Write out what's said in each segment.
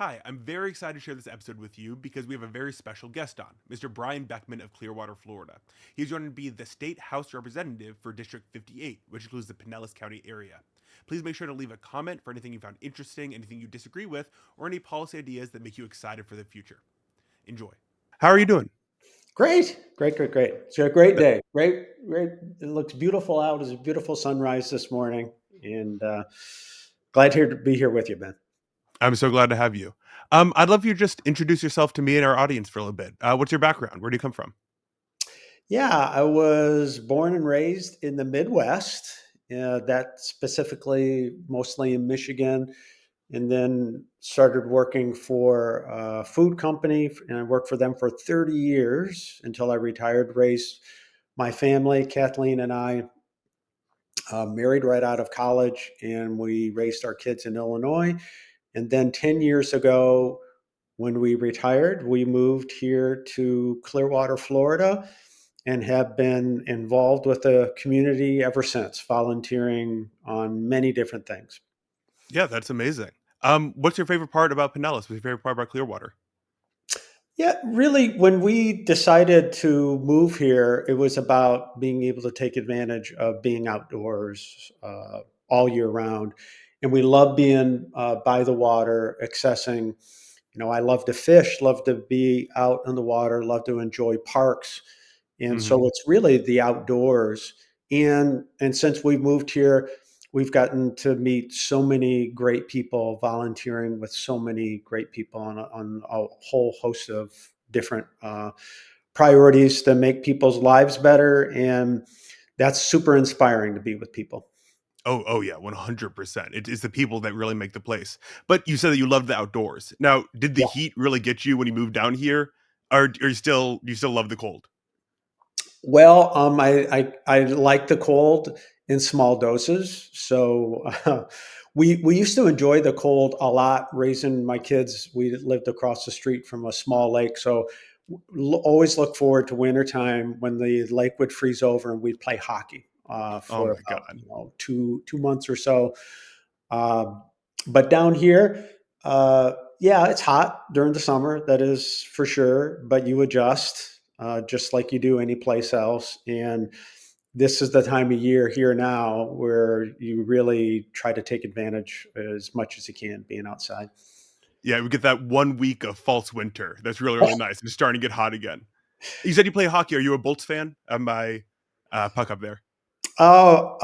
Hi, I'm very excited to share this episode with you because we have a very special guest on, Mr. Bryan Beckman of Clearwater, Florida. He's going to be the State House Representative for District 58, which includes the Pinellas County area. Please make sure to leave a comment for anything you found interesting, anything you disagree with, or any policy ideas that make you excited for the future. Enjoy. How are you doing? Great, great, great, great. It's a great day. Great, great. It looks beautiful out. It's a beautiful sunrise this morning, and glad here to be here with you, Ben. I'm so glad to have you. I'd love you to just introduce yourself to me and our audience for a little bit. What's your background? Where do you come from? Yeah, I was born and raised in the Midwest. That specifically, mostly in Michigan, and then started working for a food company, and I worked for them for 30 years until I retired. Raised my family, Kathleen and I, married right out of college, and we raised our kids in Illinois. And then 10 years ago, when we retired, we moved here to Clearwater, Florida, and have been involved with the community ever since, volunteering on many different things. Yeah, that's amazing. What's your favorite part about Pinellas? What's your favorite part about Clearwater? Yeah, really, when we decided to move here, it was about being able to take advantage of being outdoors all year round. And we love being by the water, accessing. I love to fish, love to be out in the water, love to enjoy parks. And Hmm. so it's really the outdoors. And since we've moved here, we've gotten to meet so many great people, volunteering with so many great people on a whole host of different priorities to make people's lives better. And that's super inspiring to be with people. Oh yeah, 100%. It is the people that really make the place. But you said that you love the outdoors. Now, did the heat really get you when you moved down here, or are you still do you still love the cold? Well, I like the cold in small doses. So we used to enjoy the cold a lot. Raising my kids, we lived across the street from a small lake, so always look forward to wintertime when the lake would freeze over and we'd play hockey Oh for my about god. two months or so. Um, but down here, yeah, it's hot during the summer. That is for sure. But you adjust just like you do any place else. And this is the time of year here now where you really try to take advantage as much as you can being outside. Yeah, we get that 1 week of false winter. That's really really nice. It's starting to get hot again. You said you play hockey. Are you a Bolts fan? Am I puck up there? Oh,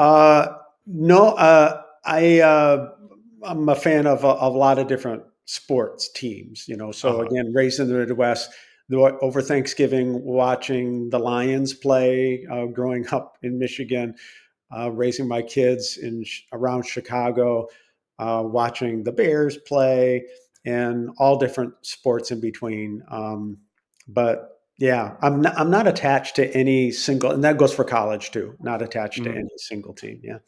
no, I'm a fan of a lot of different sports teams, Uh So huh. again, raised in the Midwest, over Thanksgiving, watching the Lions play, growing up in Michigan, raising my kids around Chicago, watching the Bears play, and all different sports in between. But yeah, I'm not attached to any single, and that goes for college too. Not attached to Hmm. any single team. Yeah,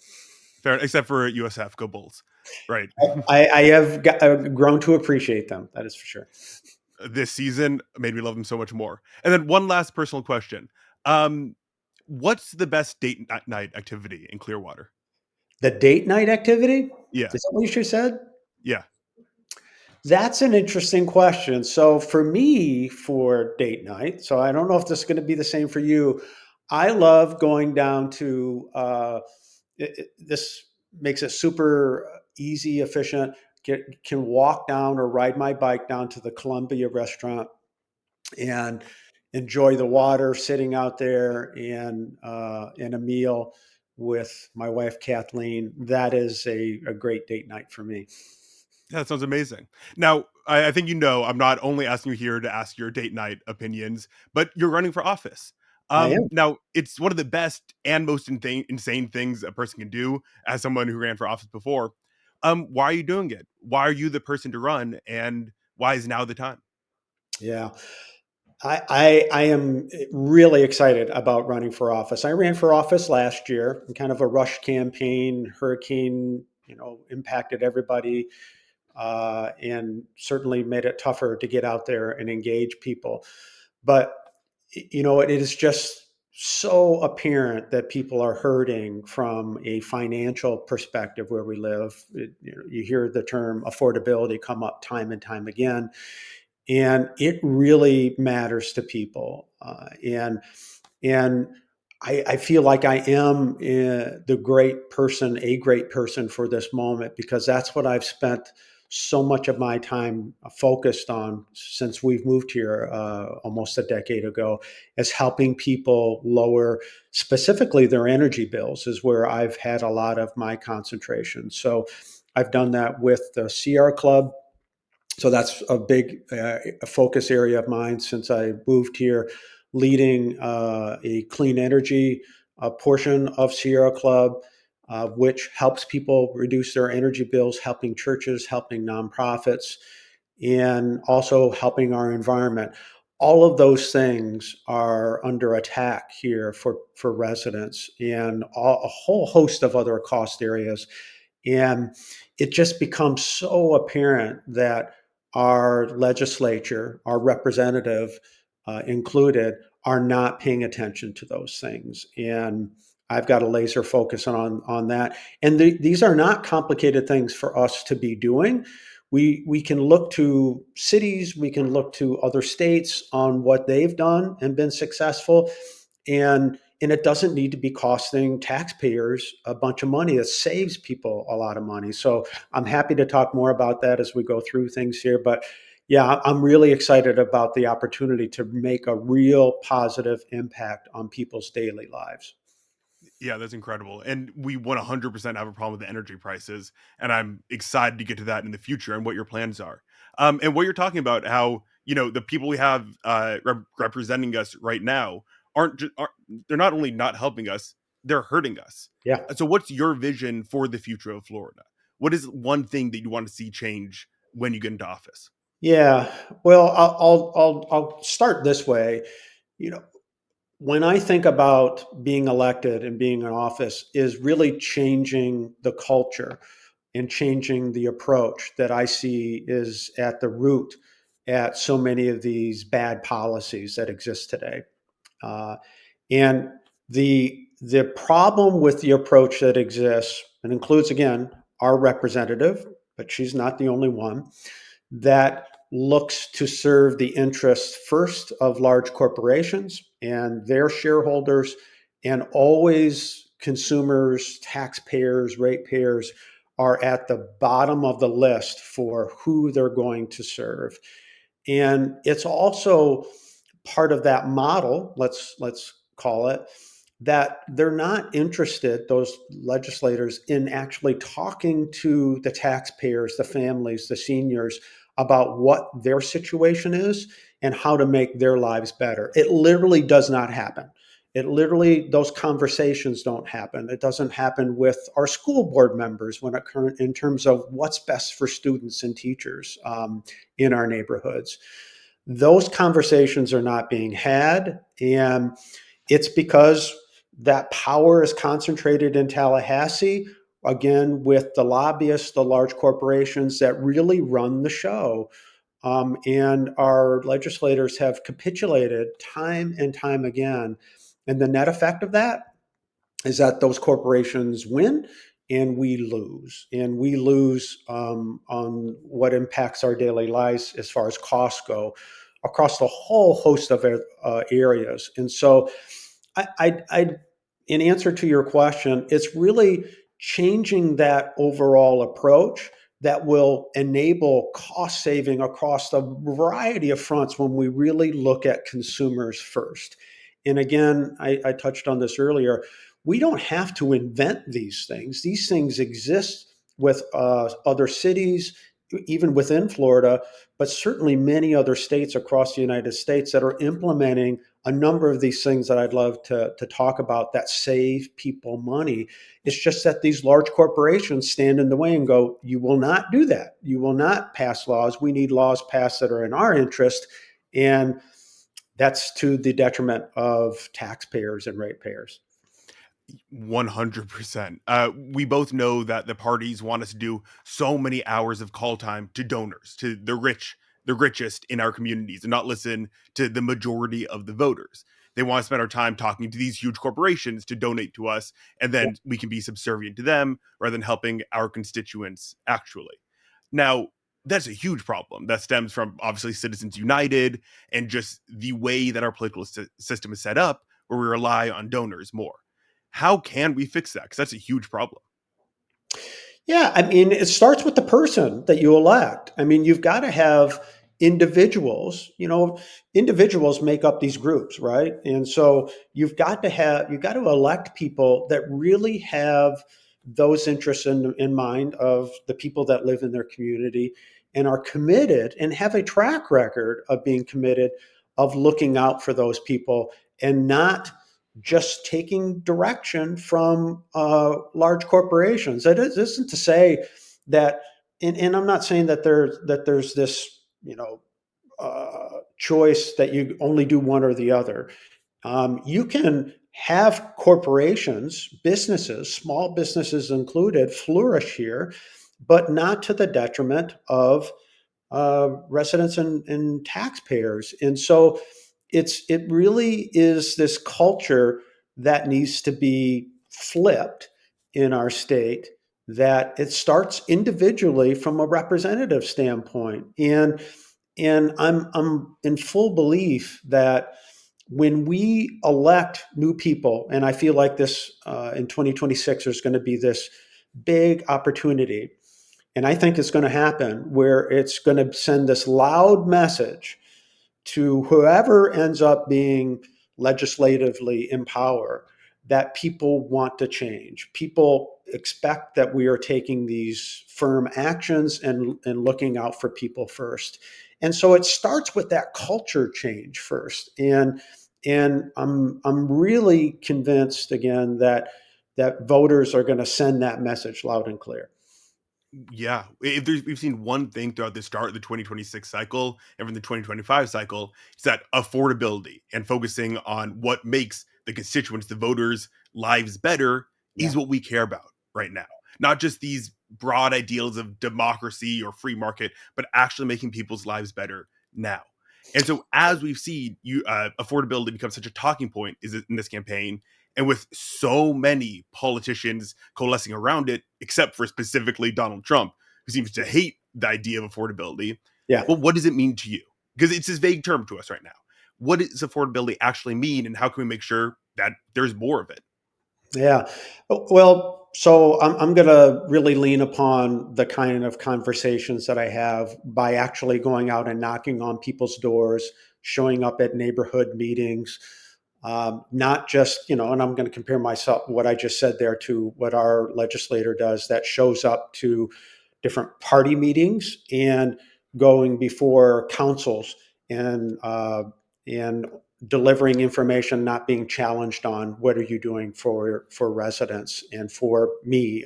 Fair, except for USF, go Bulls. Right. I have grown to appreciate them. That is for sure. This season made me love them so much more. And then one last personal question. Um, what's the best night activity in Clearwater? The date night activity, Yeah. is that what you just said? Yeah. That's an interesting question. So for me, for date night, so I don't know if this is going to be the same for you. I love going down to this makes it super easy, efficient. Can walk down or ride my bike down to the Columbia restaurant and enjoy the water, sitting out there and a meal with my wife Kathleen. That is a great date night for me. Yeah, that sounds amazing. Now, I think you know I'm not only asking you here to ask your date night opinions, but you're running for office. I am. Now it's one of the best and most insane things a person can do as someone who ran for office before. Why are you doing it? Why are you the person to run, and why is now the time? Yeah. I am really excited about running for office. I ran for office last year in kind of a rush campaign. Hurricane, impacted everybody and certainly made it tougher to get out there and engage people. But it is just so apparent that people are hurting from a financial perspective where we live. You hear the term affordability come up time and time again, and it really matters to people. And I feel like I am a great person for this moment, because that's what I've spent so much of my time focused on since we've moved here almost a decade ago, is helping people lower specifically their energy bills, is where I've had a lot of my concentration. So I've done that with the Sierra Club. So that's a big focus area of mine since I moved here, leading a clean energy portion of Sierra Club, which helps people reduce their energy bills, helping churches, helping nonprofits, and also helping our environment. All of those things are under attack here for residents, and a whole host of other cost areas. And it just becomes so apparent that our legislature, our representative included, are not paying attention to those things. And I've got a laser focus on that. And these are not complicated things for us to be doing. We can look to cities, we can look to other states on what they've done and been successful, and it doesn't need to be costing taxpayers a bunch of money. It saves people a lot of money. So I'm happy to talk more about that as we go through things here. But yeah, I'm really excited about the opportunity to make a real positive impact on people's daily lives. Yeah, that's incredible. And we 100% have a problem with the energy prices. And I'm excited to get to that in the future and what your plans are. And what you're talking about, how, the people we have representing us right now aren't, they're not only not helping us, they're hurting us. Yeah. So, what's your vision for the future of Florida? What is one thing that you want to see change when you get into office? Yeah. Well, I'll start this way. You know, when I think about being elected and being in office, is really changing the culture and changing the approach that I see is at the root at so many of these bad policies that exist today. Uh, and the problem with the approach that exists, and includes again our representative, but she's not the only one, that looks to serve the interests first of large corporations and their shareholders, and always consumers, taxpayers, ratepayers are at the bottom of the list for who they're going to serve. And it's also part of that model, let's call it, that they're not interested, those legislators, in actually talking to the taxpayers, the families, the seniors, about what their situation is and how to make their lives better. It literally does not happen. Those conversations don't happen. It doesn't happen with our school board members when it in terms of what's best for students and teachers in our neighborhoods. Those conversations are not being had, and it's because that power is concentrated in Tallahassee, again, with the lobbyists, the large corporations that really run the show. And our legislators have capitulated time and time again. And the net effect of that is that those corporations win and we lose. And we lose on what impacts our daily lives as far as costs go across the whole host of areas. And so, in answer to your question, it's really changing that overall approach that will enable cost saving across a variety of fronts when we really look at consumers first. And again, I touched on this earlier. We don't have to invent these things. These things exist with other cities, even within Florida, but certainly many other states across the United States that are implementing a number of these things that I'd love to talk about that save people money. It's just that these large corporations stand in the way and go, you will not do that. You will not pass laws. We need laws passed that are in our interest. And that's to the detriment of taxpayers and ratepayers. 100%. We both know that the parties want us to do so many hours of call time to donors, to the rich the richest in our communities and not listen to the majority of the voters. They want to spend our time talking to these huge corporations to donate to us, and Yeah. then we can be subservient to them rather than helping our constituents actually. Now, that's a huge problem that stems from obviously Citizens United and just the way that our political system is set up, where we rely on donors more. How can we fix that? Because that's a huge problem. Yeah, I mean, it starts with the person that you elect. I mean, you've got to have individuals, individuals make up these groups, right? And so you've got to elect people that really have those interests in mind of the people that live in their community and are committed and have a track record of being committed, of looking out for those people and not just taking direction from large corporations. That isn't to say that, and I'm not saying that there's this, choice that you only do one or the other. You can have corporations, businesses, small businesses included, flourish here, but not to the detriment of residents and taxpayers. And so it really is this culture that needs to be flipped in our state, that it starts individually from a representative standpoint. And I'm in full belief that when we elect new people, and I feel like this in 2026, there's going to be this big opportunity, and I think it's going to happen where it's going to send this loud message to whoever ends up being legislatively in power that people want to change. People expect that we are taking these firm actions and looking out for people first. And so it starts with that culture change first. And I'm really convinced again that voters are going to send that message loud and clear. Yeah, if we've seen one thing throughout the start of the 2026 cycle and from the 2025 cycle, it's that affordability and focusing on what makes the constituents, the voters' lives better Yeah. is what we care about right now. Not just these broad ideals of democracy or free market, but actually making people's lives better now. And so, as we've seen, affordability become such a talking point is in this campaign, and with so many politicians coalescing around it, except for specifically Donald Trump, who seems to hate the idea of affordability. Yeah. Well, what does it mean to you? Because it's this vague term to us right now. What does affordability actually mean, and how can we make sure that there's more of it? Yeah. Well, so I'm going to really lean upon the kind of conversations that I have by actually going out and knocking on people's doors, showing up at neighborhood meetings, not just, and I'm going to compare myself, what I just said there, to what our legislator does that shows up to different party meetings and going before councils and delivering information, not being challenged on what are you doing for residents and for me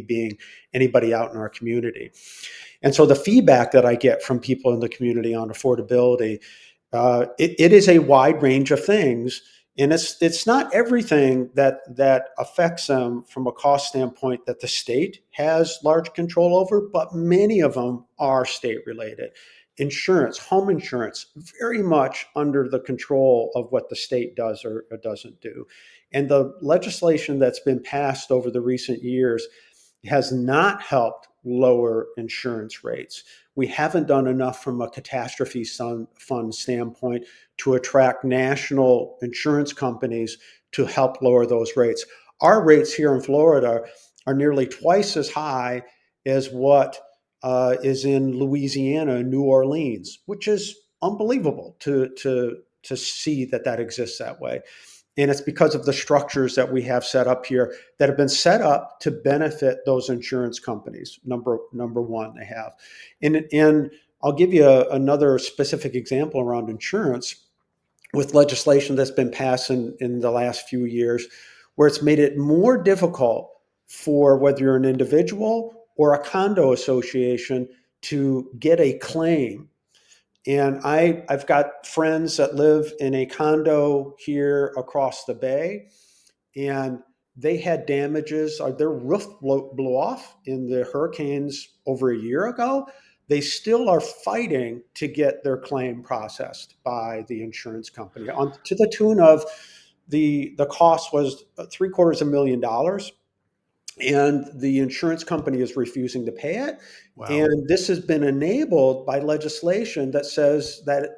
being anybody out in our community. And so the feedback that I get from people in the community on affordability, it is a wide range of things, and it's not everything that affects them from a cost standpoint that the state has large control over, but many of them are state related. Insurance, home insurance, very much under the control of what the state does or doesn't do. And the legislation that's been passed over the recent years has not helped lower insurance rates. We haven't done enough from a catastrophe fund standpoint to attract national insurance companies to help lower those rates. Our rates here in Florida are nearly twice as high as what is in Louisiana and New Orleans, which is unbelievable to see that exists that way. And it's because of the structures that we have set up here that have been set up to benefit those insurance companies. Number one, they have. And I'll give you another specific example around insurance with legislation that's been passed in the last few years, where it's made it more difficult for whether you're an individual or a condo association to get a claim. And I've got friends that live in a condo here across the bay, and they had damages. Their roof blew off in the hurricanes over a year ago. they still are fighting to get their claim processed by the insurance company to the tune of the cost was $750,000, and the insurance company is refusing to pay it. Wow. And this has been enabled by legislation that says that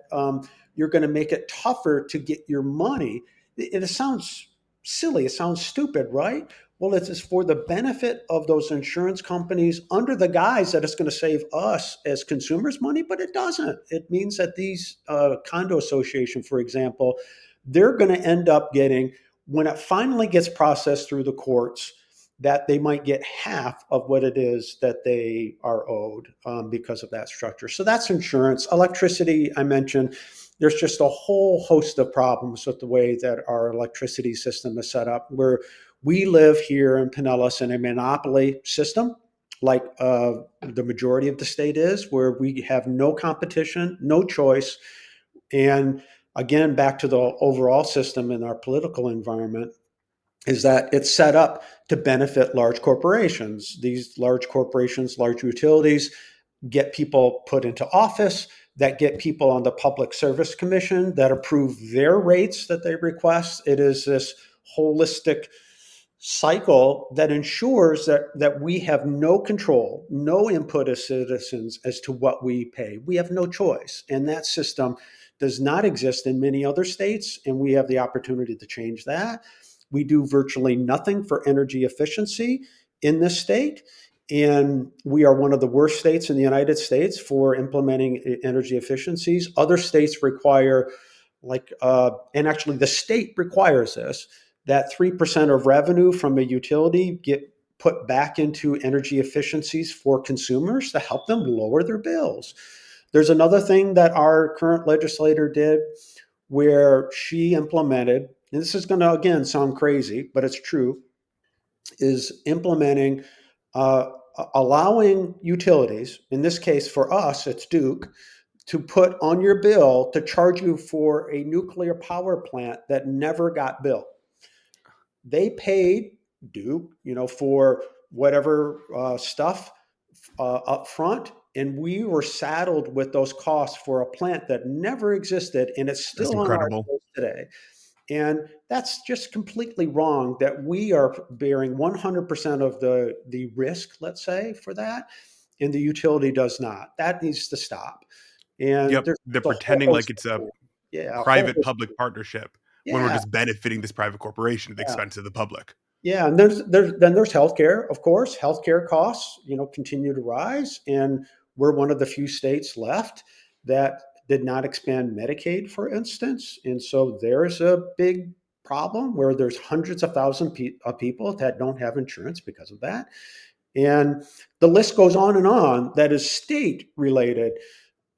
you're going to make it tougher to get your money. It sounds silly. It sounds stupid, right? Well, it is for the benefit of those insurance companies under the guise that it's going to save us as consumers money, but it doesn't. It means that these condo association, for example, they're going to end up getting, when it finally gets processed through the courts, that they might get half of what it is that they are owed because of that structure. So that's insurance. Electricity, I mentioned, there's just a whole host of problems with the way that our electricity system is set up, where we live here in Pinellas in a monopoly system, like the majority of the state is, where we have no competition, no choice. And again, back to the overall system in our political environment, is that it's set up to benefit large corporations. These large corporations, large utilities, get people put into office, that get people on the Public Service Commission that approve their rates that they request. It is this holistic cycle that ensures that we have no control, no input as citizens as to what we pay. We have no choice. And that system does not exist in many other states, and we have the opportunity to change that. We do virtually nothing for energy efficiency in this state. And we are one of the worst states in the United States for implementing energy efficiencies. Other states require, and actually the state requires this, that 3% of revenue from a utility get put back into energy efficiencies for consumers to help them lower their bills. There's another thing that our current legislator did where she implemented, and this is going to again sound crazy, but it's true, is implementing allowing utilities, in this case for us, it's Duke, to put on your bill to charge you for a nuclear power plant that never got built. They paid Duke, for whatever stuff up front, and we were saddled with those costs for a plant that never existed, and it's That's still on our incredible. bills today. And that's just completely wrong that we are bearing 100% of the risk, let's say, for that, and the utility does not. That needs to stop. And Yep. there's They're a whole pretending like host it's of a things. Yeah, a whole private host public of, partnership when we're yeah, just benefiting this private corporation at the yeah. expense of the public. Yeah, and there's healthcare, of course. Healthcare costs, continue to rise, and we're one of the few states left that did not expand Medicaid, for instance. And so there's a big problem where there's hundreds of thousands of people that don't have insurance because of that. And the list goes on and on that is state related,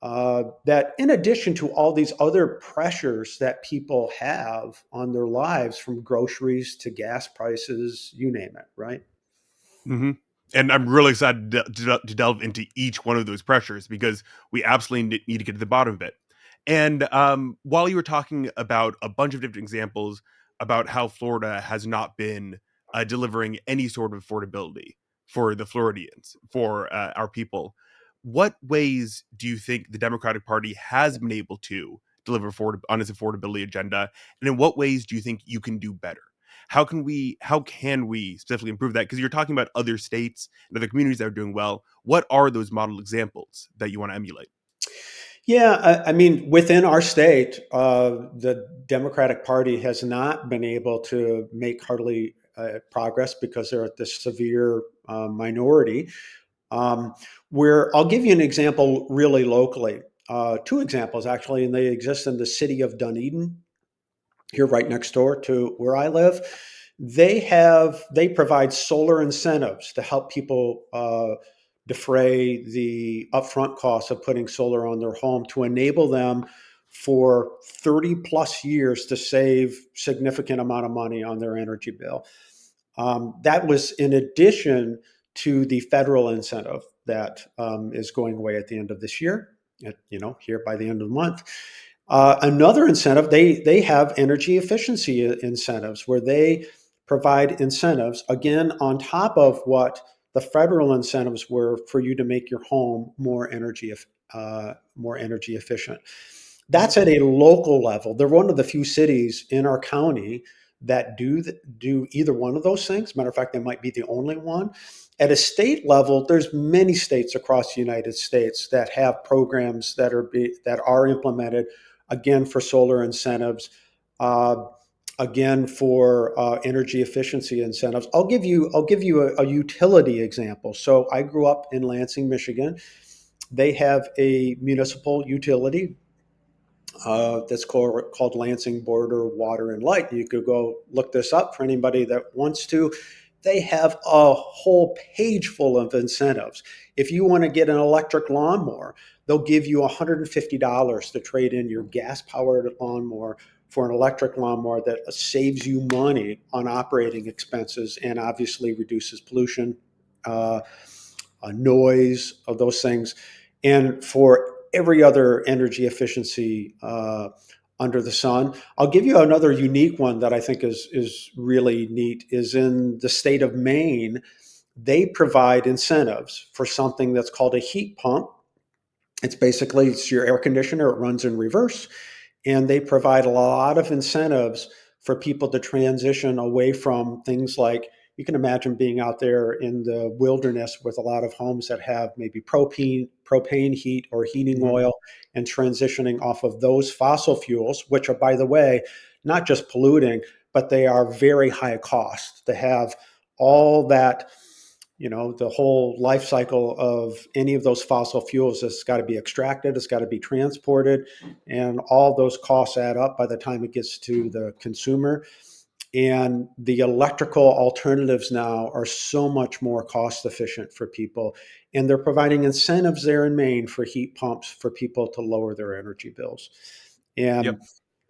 that in addition to all these other pressures that people have on their lives, from groceries to gas prices, you name it, right? Hmm. And I'm really excited to delve into each one of those pressures because we absolutely need to get to the bottom of it. And while you were talking about a bunch of different examples about how Florida has not been delivering any sort of affordability for the Floridians, for our people, what ways do you think the Democratic Party has been able to deliver on its affordability agenda? And in what ways do you think you can do better? How can we specifically improve that? Because you're talking about other states and other communities that are doing well. What are those model examples that you want to emulate? Yeah, I mean, within our state, the Democratic Party has not been able to make hardly progress because they're at this severe minority. Um, where I'll give you an example really locally, two examples actually, and they exist in the city of Dunedin, here right next door to where I live. They provide solar incentives to help people defray the upfront costs of putting solar on their home, to enable them for 30 plus years to save significant amount of money on their energy bill. That was in addition to the federal incentive that is going away at the end of this year, here by the end of the month. Another incentive, they have energy efficiency incentives where they provide incentives, again, on top of what The federal incentives were for you to make your home more energy efficient. Mhm. That's at a local level. They're one of the few cities in our county that do either one of those things. Matter of fact, they might be the only one. At a state level, there's many states across the United States that have programs that are implemented again for solar incentives, uh, again for energy efficiency incentives. I'll give you a utility example. So I grew up in Lansing, Michigan. They have a municipal utility that's called Lansing Board of Water and Light. You could go look this up for anybody that wants to. They have a whole page full of incentives. If you want to get an electric lawnmower, they'll give you $150 to trade in your gas powered lawnmower for an electric lawnmower that saves you money on operating expenses and obviously reduces pollution, uh, noise, of those things. And for every other energy efficiency under the sun. I'll give you another unique one that I think is really neat. Is in the state of Maine, they provide incentives for something that's called a heat pump. It's your air conditioner. It runs in reverse, and they provide a lot of incentives for people to transition away from things like, you can imagine being out there in the wilderness with a lot of homes that have maybe propane heat or heating Mhm. oil, and transitioning off of those fossil fuels, which are, by the way, not just polluting, but they are very high cost to have all that. The whole life cycle of any of those fossil fuels has got to be extracted, it's got to be transported, and all those costs add up by the time it gets to the consumer. And the electrical alternatives now are so much more cost efficient for people. And they're providing incentives there in Maine for heat pumps for people to lower their energy bills. Yep. And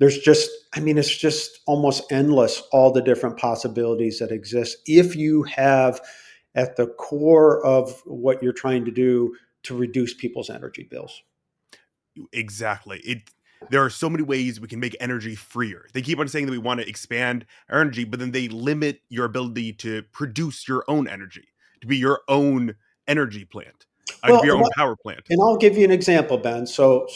there's just, I mean, it's just almost endless all the different possibilities that exist if you have at the core of what you're trying to do to reduce people's energy bills. Exactly. There are so many ways we can make energy freer. They keep on saying that we want to expand our energy, but then they limit your ability to produce your own energy, to be your own energy plant, to Well, be your own power plant. and I'll give you an example, Ben. So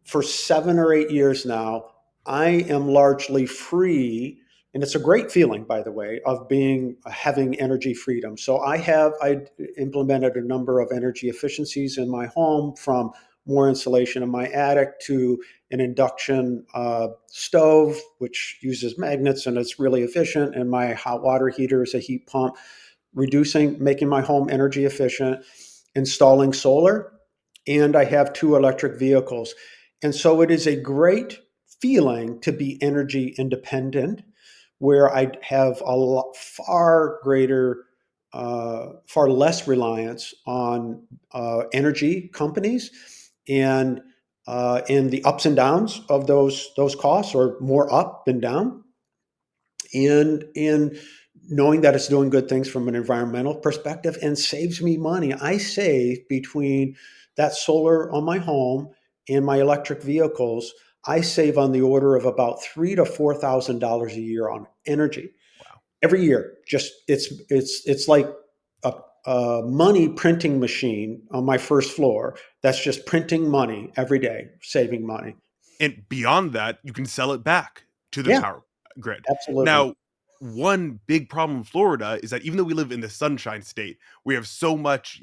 for 7 or 8 years now, I am largely free, and it's a great feeling, by the way, of being having energy freedom. So I implemented a number of energy efficiencies in my home, from more insulation in my attic to an induction stove, which uses magnets and it's really efficient, and my hot water heater is a heat pump, making my home energy efficient, installing solar, and I have two electric vehicles. And so it is a great feeling to be energy independent, where I have a lot, far less reliance on energy companies, and the ups and downs of those costs, or more up and down, and knowing that it's doing good things from an environmental perspective and saves me money. I save between that solar on my home and my electric vehicles. I save on the order of about $3,000 to $4,000 a year on energy Wow. every year. Just it's like a money printing machine on my first floor that's just printing money every day, saving money. And beyond that, you can sell it back to the Yeah, power grid. absolutely. Now, one big problem in Florida is that even though we live in the sunshine state, we have so much,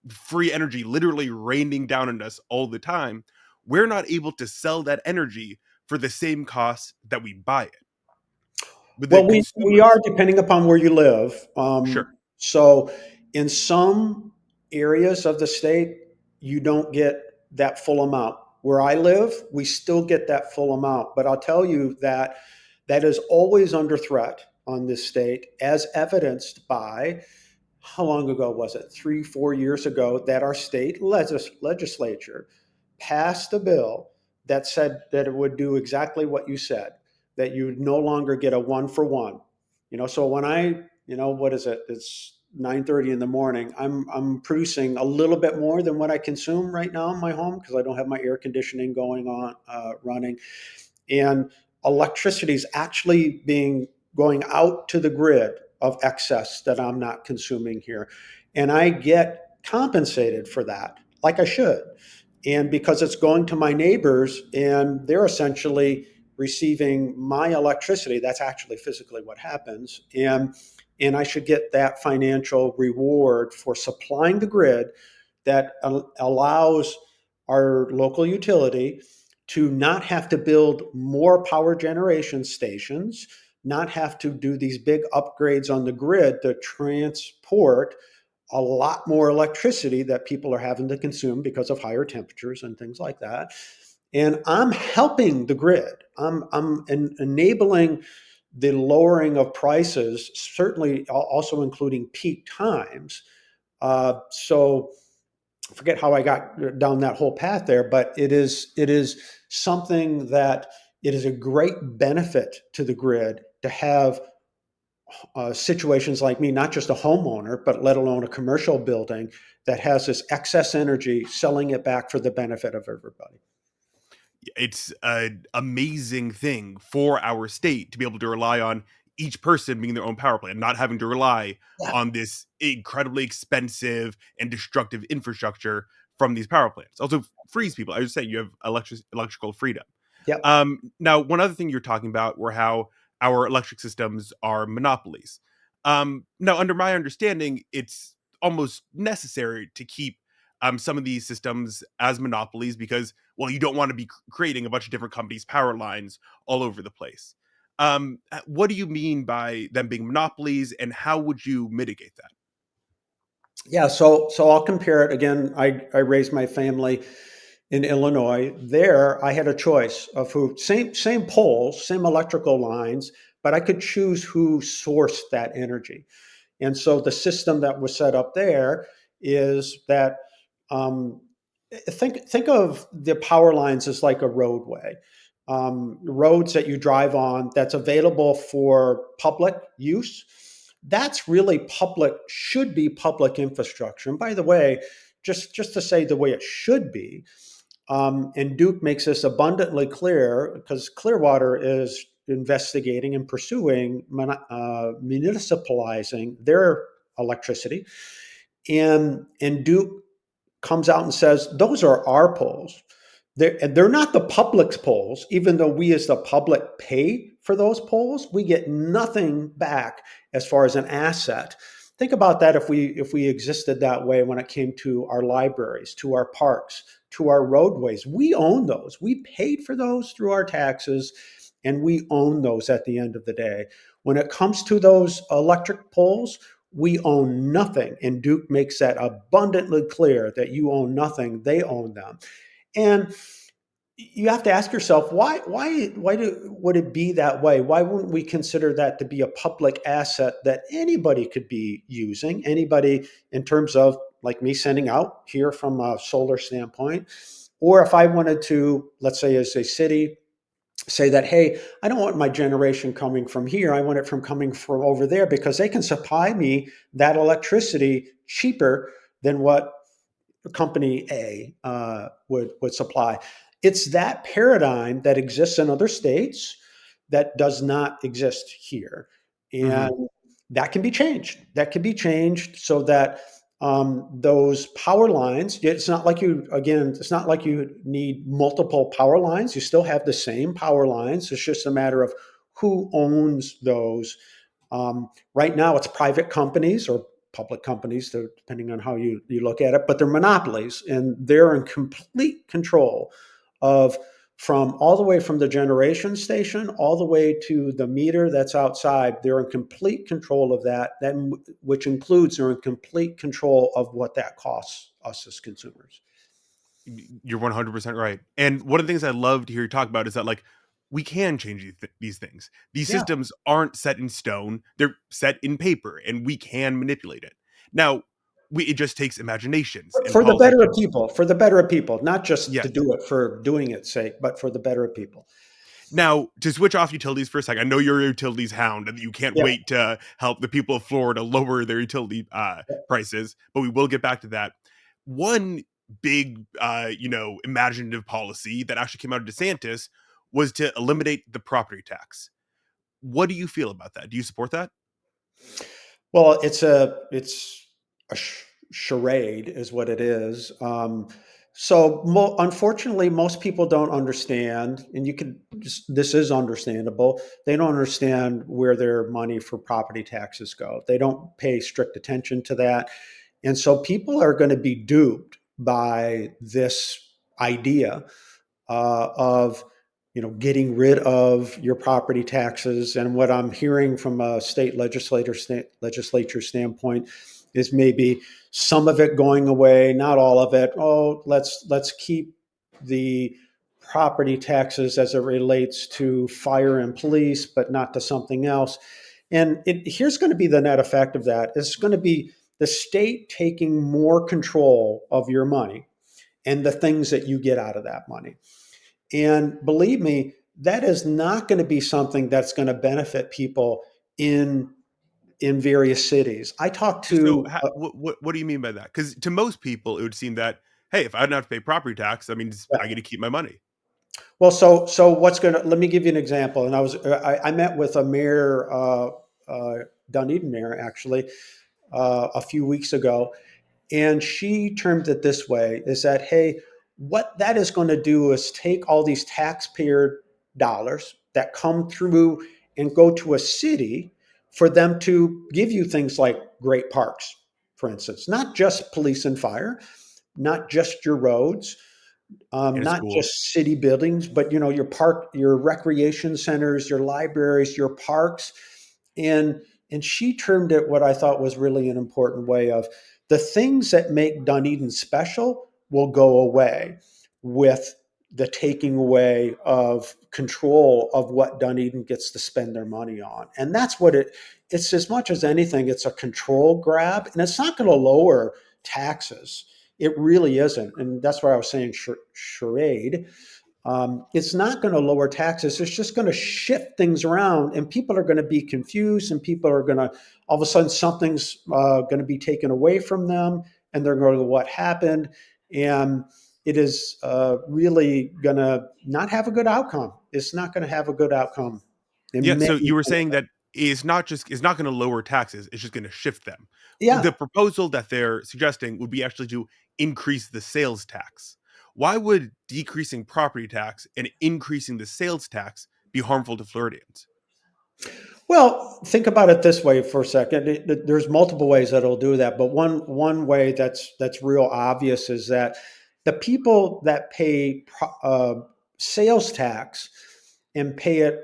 free energy literally raining down on us all the time. We're not able to sell that energy for the same cost that we buy it with the Well, we are, consumers. depending upon where you live. Sure. So in some areas of the state, you don't get that full amount. Where I live, we still get that full amount. But I'll tell you that that is always under threat on this state, as evidenced by, how long ago was it? 3, 4 years ago, that our state legislature passed a bill that said that it would do exactly what you said, that you would no longer get a one for one. So when what is it? It's 9:30 in the morning. I'm producing a little bit more than what I consume right now in my home because I don't have my air conditioning going on, running, and electricity is actually being going out to the grid of excess that I'm not consuming here. And I get compensated for that, like I should. And because it's going to my neighbors and they're essentially receiving my electricity, that's actually physically what happens. And I should get that financial reward for supplying the grid that allows our local utility to not have to build more power generation stations, not have to do these big upgrades on the grid to transport a lot more electricity that people are having to consume because of higher temperatures and things like that. And I'm helping the grid. I'm enabling the lowering of prices, certainly also including peak times. So I forget how I got down that whole path there, but it is something that it is a great benefit to the grid to have situations like me, not just a homeowner, but let alone a commercial building that has this excess energy, selling it back for the benefit of everybody. It's an amazing thing for our state to be able to rely on each person being their own power plant, not having to rely Yeah. on this incredibly expensive and destructive infrastructure from these power plants. Also frees people. I was saying you have electrical freedom. Yep. Now, one other thing you're talking about were how our electric systems are monopolies. Now, under my understanding, it's almost necessary to keep some of these systems as monopolies because, well, you don't want to be creating a bunch of different companies' power lines all over the place. What do you mean by them being monopolies, and how would you mitigate that? Yeah. So I'll compare it again. I raised my family in Illinois. There, I had a choice of who same poles, same electrical lines, but I could choose who sourced that energy. And so the system that was set up there is that um, think of the power lines as like a roadway, roads that you drive on that's available for public use. That's really public, should be public infrastructure. And by the way, just to say the way it should be, and Duke makes this abundantly clear because Clearwater is investigating and pursuing municipalizing their electricity. And Duke comes out and says, those are our polls. They're not the public's polls, even though we as the public pay for those polls, we get nothing back as far as an asset. Think about that if we existed that way when it came to our libraries, to our parks, to our roadways. We own those. We paid for those through our taxes, and we own those at the end of the day. When it comes to those electric poles, we own nothing. And Duke makes that abundantly clear that you own nothing, they own them. And you have to ask yourself would it be that way? Why wouldn't we consider that to be a public asset that anybody could be using? Anybody, in terms of like me sending out here from a solar standpoint, or if I wanted to, let's say as a city, say that, hey, I don't want my generation coming from here. I want it from coming from over there because they can supply me that electricity cheaper than what company A would supply. It's that paradigm that exists in other states that does not exist here, and Hmm. that can be changed. That can be changed so that those power lines. It's not like you again. It's not like you need multiple power lines. You still have the same power lines. It's just a matter of who owns those. Right now, it's private companies or public companies, depending on how you look at it, but they're monopolies and they're in complete control of from all the way from the generation station all the way to the meter that's outside. They're in complete control of that, which includes they're in complete control of what that costs us as consumers. You're 100% right. And one of the things I love to hear you talk about is that, like, we can change these things. These Yeah, systems aren't set in stone, they're set in paper, and we can manipulate it. Now, it just takes imaginations and for the better of politicians. people, for the better of people, not just to Yes. do it for doing its sake, but for the better of people. Now, to switch off utilities for a second, I know you're a utilities hound and you can't Yeah. wait to help the people of Florida lower their utility prices, but we will get back to that. One big, imaginative policy that actually came out of DeSantis was to eliminate the property tax. What do you feel about that? Do you support that? Well, it's a charade, is what it is. Unfortunately, most people don't understand, and this is understandable. They don't understand where their money for property taxes go. They don't pay strict attention to that, and so people are going to be duped by this idea of getting rid of your property taxes. And what I'm hearing from a state legislature standpoint is maybe some of it going away, not all of it. Oh, let's keep the property taxes as it relates to fire and police, but not to something else. And here's going to be the net effect of that. It's going to be the state taking more control of your money and the things that you get out of that money. And believe me, that is not going to be something that's going to benefit people in in various cities. I talked So, to what do you mean by that? Because to most people, it would seem that, hey, if I don't have to pay property tax, that means I get to keep my money. well, so what's going to let me give you an example. And I met with a mayor, uh, Dunedin mayor, actually, a few weeks ago, and she termed it this way: is that, hey, what that is going to do is take all these taxpayer dollars that come through and go to a city for them to give you things like great parks, for instance, not just police and fire, not just your roads, In a not school. just city buildings, but your park, your recreation centers, your libraries, your parks, and and she termed it what I thought was really an important way of the things that make Dunedin special will go away with the taking away of control of what Dunedin gets to spend their money on. And that's what it's as much as anything, it's a control grab, and it's not going to lower taxes. It really isn't. And that's why I was saying charade. It's not going to lower taxes. It's just going to shift things around, and people are going to be confused, and people are going to all of a sudden something's going to be taken away from them, and they're going to go, what happened? And it is really going to not have a good outcome. It's not going to have a good outcome Yeah, in so many. you were saying that it's not gonna lower taxes, it's just gonna shift them. The Yeah. proposal that they're suggesting would be actually to increase the sales tax. Why would decreasing property tax and increasing the sales tax be harmful to Floridians? Well, think about it this way for a second. There's multiple ways that it'll do that, but one way that's real obvious is that the people that pay sales tax and pay it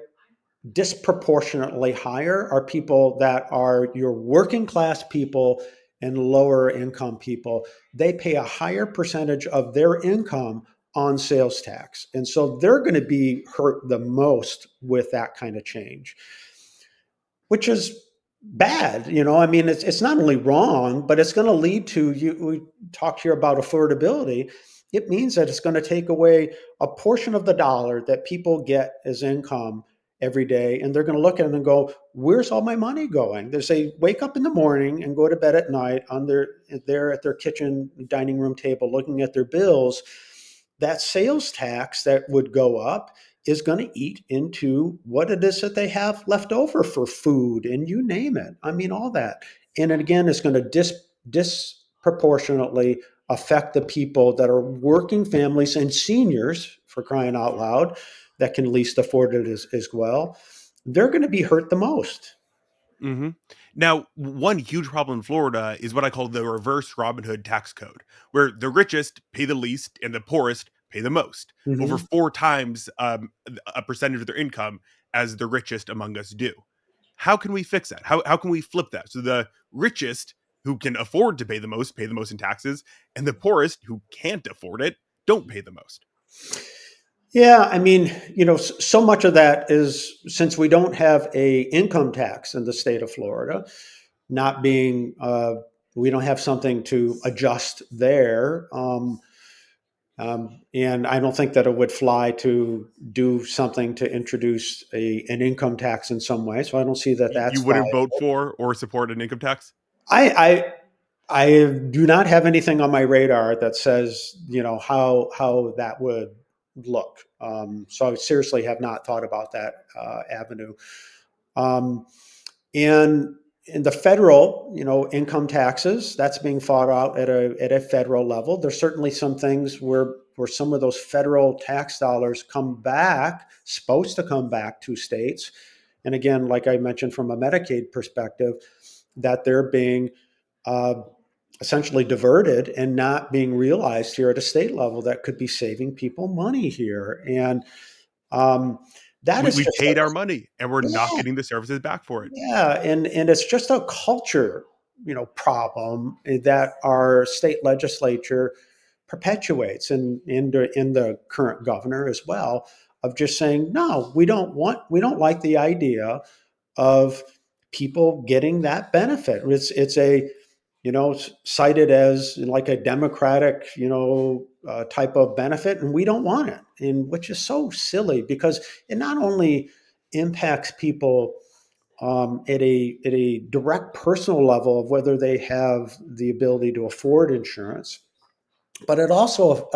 disproportionately higher are people that are your working class people and lower income people. They pay a higher percentage of their income on sales tax, and so they're going to be hurt the most with that kind of change, which is bad. I mean, it's not only wrong, but it's going to lead to you. We talked here about affordability. It means that it's going to take away a portion of the dollar that people get as income every day, and they're going to look at it and go, "Where's all my money going?" They say, wake up in the morning and go to bed at night on there at their kitchen dining room table, looking at their bills. That sales tax that would go up is going to eat into what it is that they have left over for food and you name it. I mean, all that. And again, it's going to disproportionately affect the people that are working families and seniors, for crying out loud, that can least afford it as well. They're going to be hurt the most. Mhm. Now, one huge problem in Florida is what I call the reverse Robin Hood tax code, where the richest pay the least and the poorest pay the most, over Mhm. 4 times, a percentage of their income as the richest among us do. How can we fix that? How can we flip that? So the richest who can afford to pay the most in taxes, and the poorest who can't afford it don't pay the most. Yeah, I mean, so much of that is since we don't have a income tax in the state of Florida, not being we don't have something to adjust there. And I don't think that it would fly to do something to introduce an income tax in some way. So I don't see that You that's wouldn't vote viable. for or support an income tax? I, I do not have anything on my radar that says how that would look. So I seriously have not thought about that avenue. Um, and in the federal, income taxes, that's being fought out at a federal level. There's certainly some things where some of those federal tax dollars come back, supposed to come back to states. And again, like I mentioned, from a Medicaid perspective, that they're being uh, essentially diverted and not being realized here at a state level that could be saving people money here. And um, that is We just paid our money and we're not yeah, getting the services back for it. yeah, and it's just a culture, problem that our state legislature perpetuates, and in the current governor as well, of just saying no, we don't like the idea of people getting that benefit. It's a cited as like a democratic type of benefit, and we don't want it, and which is so silly because it not only impacts people at a direct personal level of whether they have the ability to afford insurance, but it also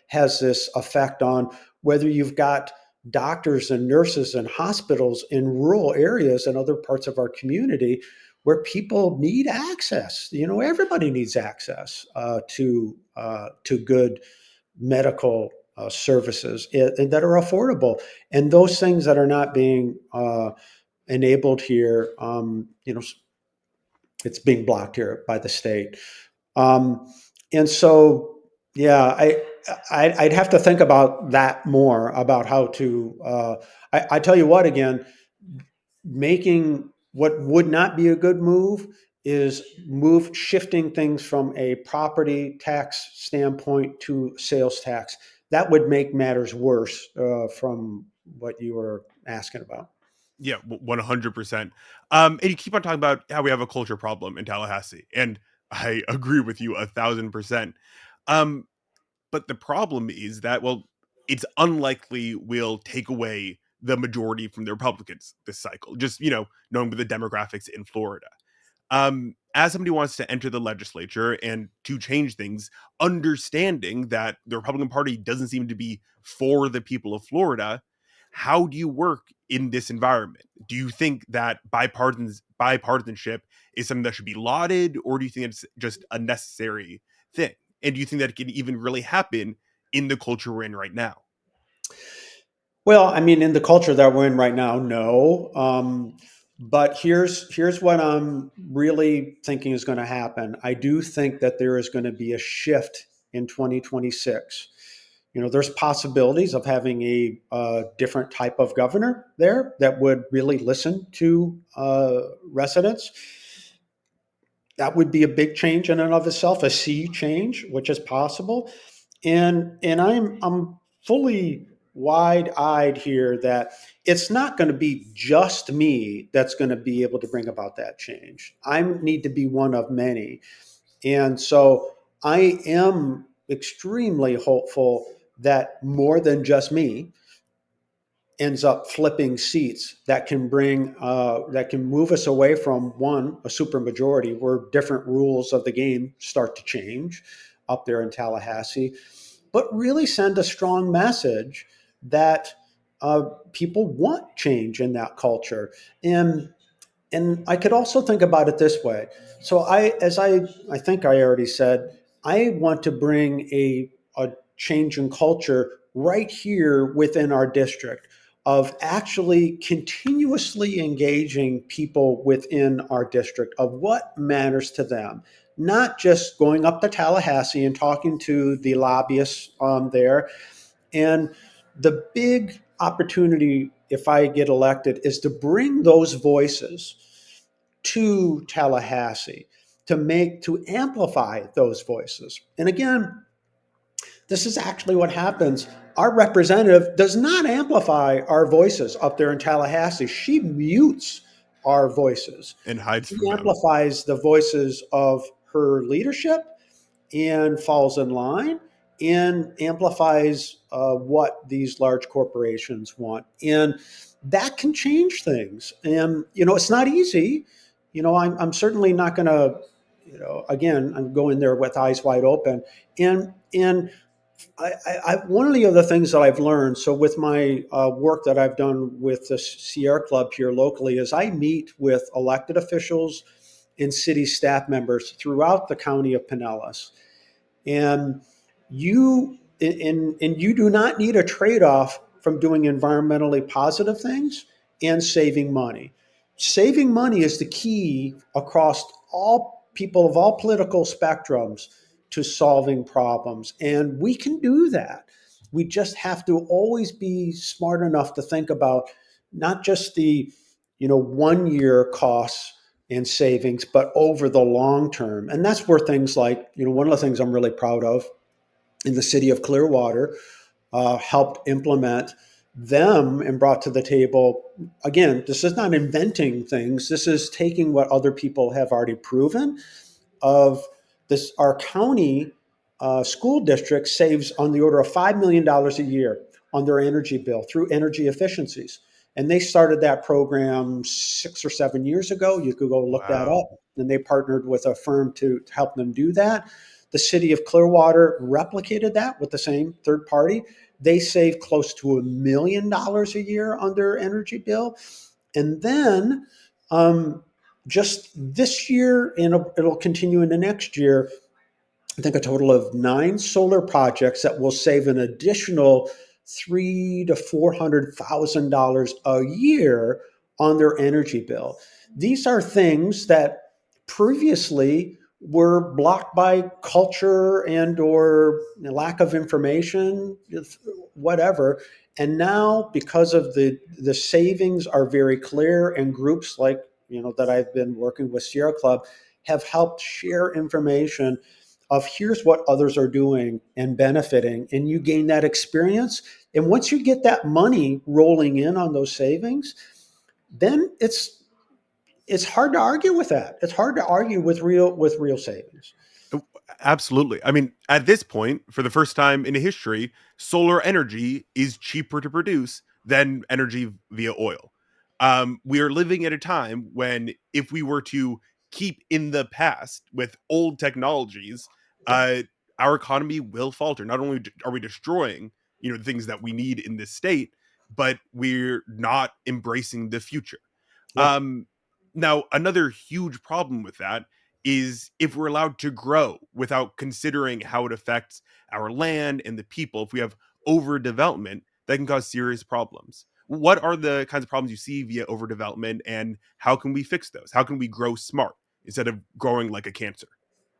has this effect on whether you've got doctors and nurses and hospitals in rural areas and other parts of our community where people need access. Everybody needs access to good medical services that are affordable, and those things that are not being enabled here, it's being blocked here by the state. Um, and so, yeah, I'd have to think about that more about how to. I tell you what, again, making what would not be a good move is shifting things from a property tax standpoint to sales tax. That would make matters worse from what you were asking about. Yeah, 100%. And you keep on talking about how we have a culture problem in Tallahassee, and I agree with you 1,000%. Um, but the problem is that, well, it's unlikely we'll take away the majority from the Republicans this cycle. Just knowing the demographics in Florida. As somebody who wants to enter the legislature and to change things, understanding that the Republican Party doesn't seem to be for the people of Florida, how do you work in this environment? Do you think that bipartisanship is something that should be lauded, or do you think it's just a necessary thing? And do you think that it can even really happen in the culture we're in right now? Well, I mean, in the culture that we're in right now, no. But here's what I'm really thinking is going to happen. I do think that there is going to be a shift in 2026. There's possibilities of having a different type of governor there that would really listen to residents. That would be a big change in and of itself, a sea change, which is possible. And I'm fully wide-eyed here that it's not going to be just me that's going to be able to bring about that change. I need to be one of many. And so I am extremely hopeful that more than just me ends up flipping seats that can that can move us away from a supermajority where different rules of the game start to change up there in Tallahassee, but really send a strong message that people want change in that culture. And I could also think about it this way. So I think I already said, I want to bring a change in culture right here within our district of actually continuously engaging people within our district of what matters to them, not just going up to Tallahassee and talking to the lobbyists there. And the big opportunity, if I get elected, is to bring those voices to Tallahassee, to amplify those voices. And again, this is actually what happens. Our representative does not amplify our voices up there in Tallahassee. She mutes our voices. And hides She from them. amplifies the voices of her leadership and falls in line and amplifies what these large corporations want. And that can change things. And, it's not easy. I'm certainly not going to, again, I'm going there with eyes wide open. And one of the other things that I've learned, so with my work that I've done with the Sierra Club here locally, is I meet with elected officials and city staff members throughout the county of Pinellas. And you do not need a trade-off from doing environmentally positive things and saving money. Saving money is the key across all people of all political spectrums to solving problems. And we can do that. We just have to always be smart enough to think about not just the 1 year costs and savings, but over the long term. And that's where things like, one of the things I'm really proud of in the city of Clearwater, helped implement them and brought to the table. Again, this is not inventing things. This is taking what other people have already proven of this. Our county school district saves on the order of $5 million a year on their energy bill through energy efficiencies. And they started that program 6 or 7 years ago. You could go look that Wow. up. And they partnered with a firm to help them do that. The city of Clearwater replicated that with the same third party. They saved close to $1 million a year on their energy bill. And then just this year, and it'll continue into next year, I think a total of 9 solar projects that will save an additional $300,000 to $400,000 a year on their energy bill. These are things that previously were blocked by culture and or lack of information, whatever. And now, because of the savings are very clear, and groups like that I've been working with, Sierra Club, have helped share information of here's what others are doing and benefiting, and you gain that experience. And once you get that money rolling in on those savings, then it's hard to argue with that. It's hard to argue with real savings. Oh, absolutely. I mean, at this point, for the first time in history, solar energy is cheaper to produce than energy via oil. We are living at a time when, if we were to keep in the past with old technologies, Yep. uh, our economy will falter. Not only are we destroying, the things that we need in this state, but we're not embracing the future. Yep. Um, Now, another huge problem with that is if we're allowed to grow without considering how it affects our land and the people. If we have overdevelopment, that can cause serious problems. What are the kinds of problems you see via overdevelopment, and how can we fix those? How can we grow smart instead of growing like a cancer?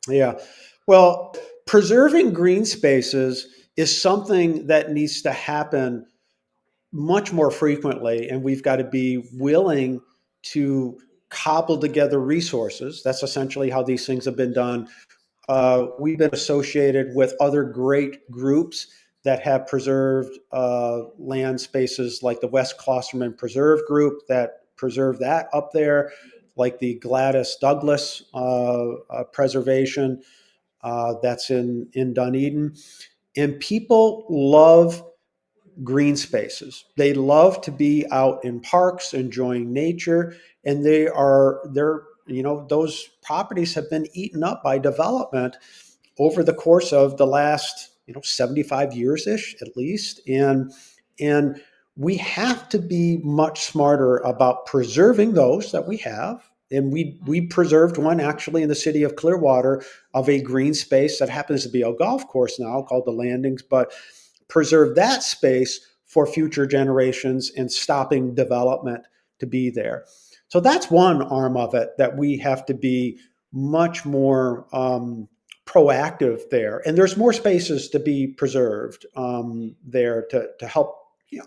Yeah. Well, preserving green spaces is something that needs to happen much more frequently, and we've got to be willing to cobble together resources. That's essentially how these things have been done. We've been associated with other great groups that have preserved land spaces, like the West Klosterman Preserve Group that preserve that up there, like the Gladys Douglas Preservation that's in Dunedin. And people love green spaces. They love to be out in parks enjoying nature, and those properties have been eaten up by development over the course of the last 75 years ish at least. And we have to be much smarter about preserving those that we have. And we preserved one actually in the city of Clearwater, of a green space that happens to be a golf course now called the Landings, but preserve that space for future generations and stopping development to be there. So that's one arm of it that we have to be much more proactive there. And there's more spaces to be preserved there to help,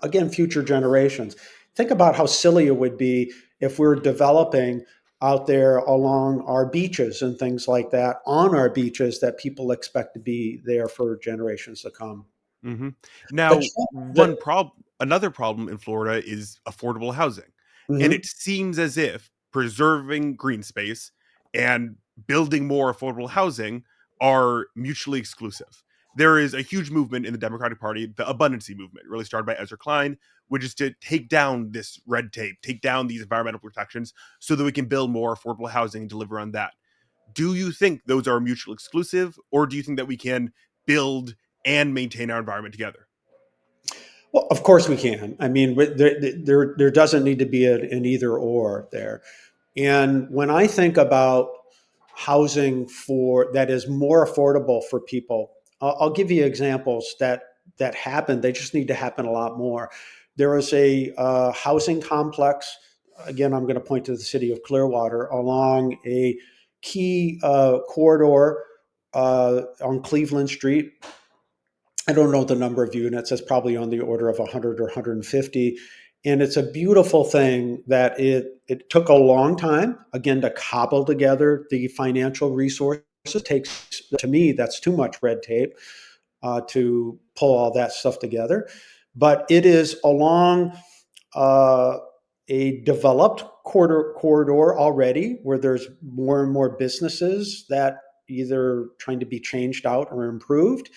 again, future generations. Think about how silly it would be if we're developing out there along our beaches and things like that, on our beaches, that people expect to be there for generations to come. hmm The, Now, the, another problem in Florida is affordable housing. And it mhm. seems as if preserving green space and building more affordable housing are mutually exclusive. There is a huge movement in the Democratic Party, the abundancy movement, really started by Ezra Klein, which is to take down this red tape, take down these environmental protections so that we can build more affordable housing and deliver on that. Do you think those are mutually exclusive, or do you think that we can build and maintain our environment together? Well, of course we can. I mean, there doesn't need to be an either or there. And when I think about housing for that is more affordable for people. I'll give you examples that happen. They just need to happen a lot more. There is a housing complex. Again, I'm going to point to the city of Clearwater along a key corridor on Cleveland Street. I don't know the number of units. It's probably on the order of 100 or 150. And it's a beautiful thing that it took a long time, again, to cobble together the financial resources. It takes, to me, that's too much red tape to pull all that stuff together. But it is along uh, a developed corridor already where there's more and more businesses that either trying to be changed out or improved.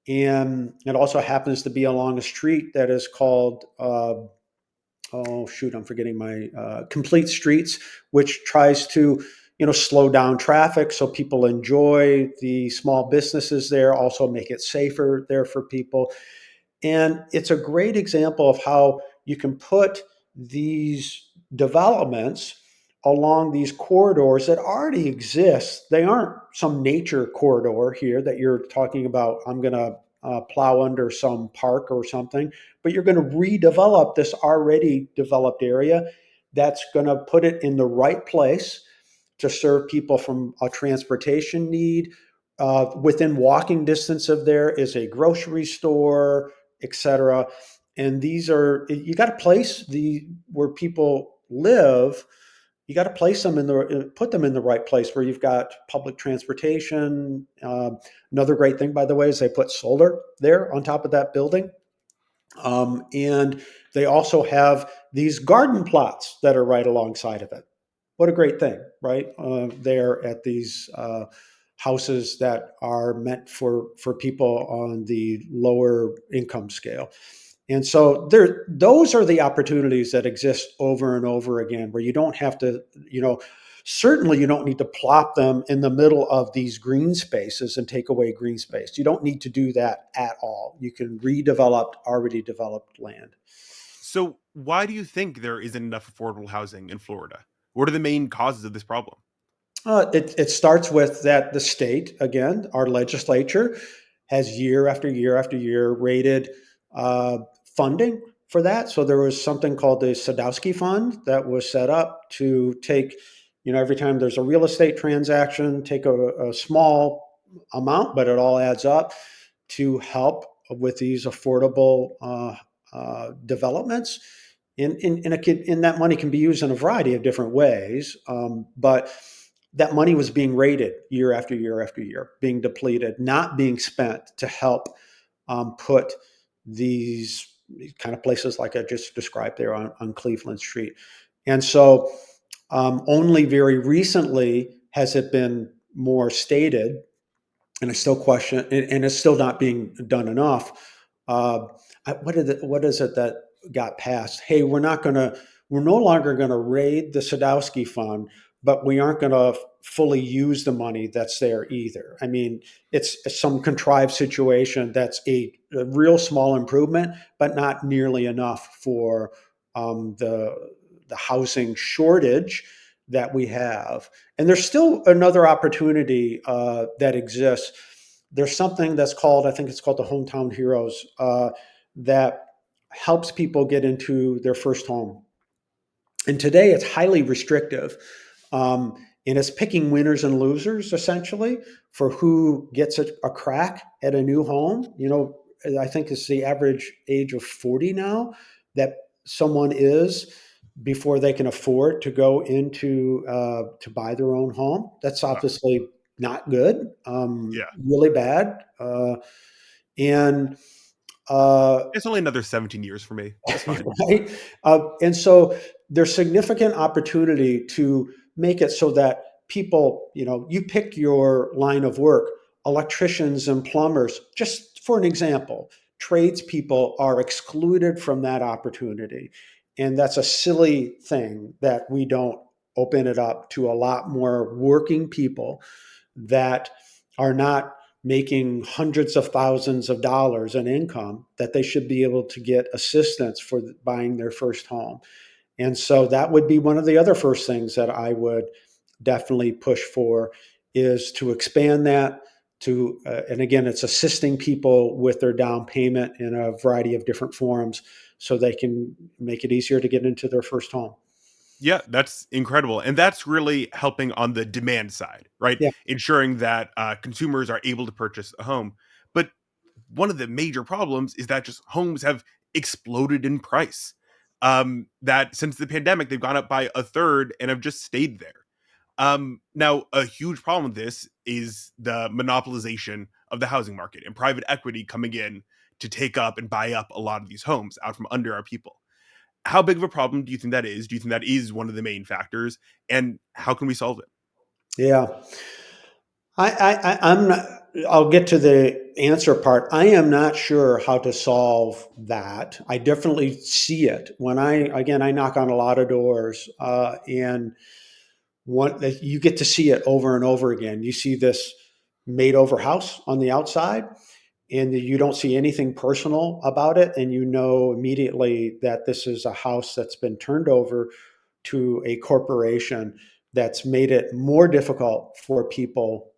And it also happens to be along a street that is called oh shoot, I'm forgetting my complete streets, which tries to slow down traffic so people enjoy the small businesses there, also make it safer there for people. And it's a great example of how you can put these developments along these corridors that already exist. They aren't some nature corridor here that you're talking about. I'm going to plow under some park or something, but you're going to redevelop this already developed area that's going to put it in the right place to serve people from a transportation need. Within walking distance of there is a grocery store, etc. And these are you got to place the where people live. You got to place them in the put them in the right place where you've got public transportation. Another great thing, by the way, is they put solar there on top of that building, and they also have these garden plots that are right alongside of it. What a great thing, right? There at these houses that are meant for people on the lower income scale. And so those are the opportunities that exist over and over again, where you don't have to, certainly you don't need to plop them in the middle of these green spaces and take away green space. You don't need to do that at all. You can redevelop already developed land. So, why do you think there isn't enough affordable housing in Florida? What are the main causes of this problem? It starts with that the state, again, our legislature has year after year after year rated uh, funding for that. So there was something called the Sadowski Fund that was set up to take, every time there's a real estate transaction, take a small amount, but it all adds up to help with these affordable developments. And that money can be used in a variety of different ways. But that money was being raided year after year after year, being depleted, not being spent to help put these kind of places like I just described there on Cleveland Street. And so only very recently has it been more stated, and I still question, and it's still not being done enough. Uh, what is it that got passed? Hey, we're no longer going to raid the Sadowski Fund, but we aren't going to fully use the money that's there either. I mean, it's some contrived situation that's a real small improvement, but not nearly enough for the housing shortage that we have. And there's still another opportunity that exists. There's something that's called, I think it's called the Hometown Heroes, that helps people get into their first home. And today it's highly restrictive. And it's picking winners and losers essentially for who gets a crack at a new home. I think it's the average age of 40 now that someone is before they can afford to go into to buy their own home. That's Uh, obviously not good, yeah, really bad. And uh, it's only another 17 years for me. It's fine. right? And so there's significant opportunity to make it so that people, you pick your line of work, electricians and plumbers, just for an example, tradespeople are excluded from that opportunity. And that's a silly thing that we don't open it up to a lot more working people that are not making hundreds of thousands of dollars in income, that they should be able to get assistance for buying their first home. And so that would be one of the other first things that I would definitely push for is to expand that to, and again, it's assisting people with their down payment in a variety of different forms so they can make it easier to get into their first home. Yeah, that's incredible. And that's really helping on the demand side, right? Yeah. Ensuring that consumers are able to purchase a home. But one of the major problems is that just homes have exploded in price. That since the pandemic, they've gone up by a third and have just stayed there. Now, a huge problem with this is the monopolization of the housing market and private equity coming in to take up and buy up a lot of these homes out from under our people. How big of a problem do you think that is? Do you think that is one of the main factors? And how can we solve it? Yeah. I'm not, I'll get to the answer part. I am not sure how to solve that. I definitely see it when again, I knock on a lot of doors, and one that you get to see it over and over again. You see this made over house on the outside, and you don't see anything personal about it. And you know immediately that this is a house that's been turned over to a corporation that's made it more difficult for people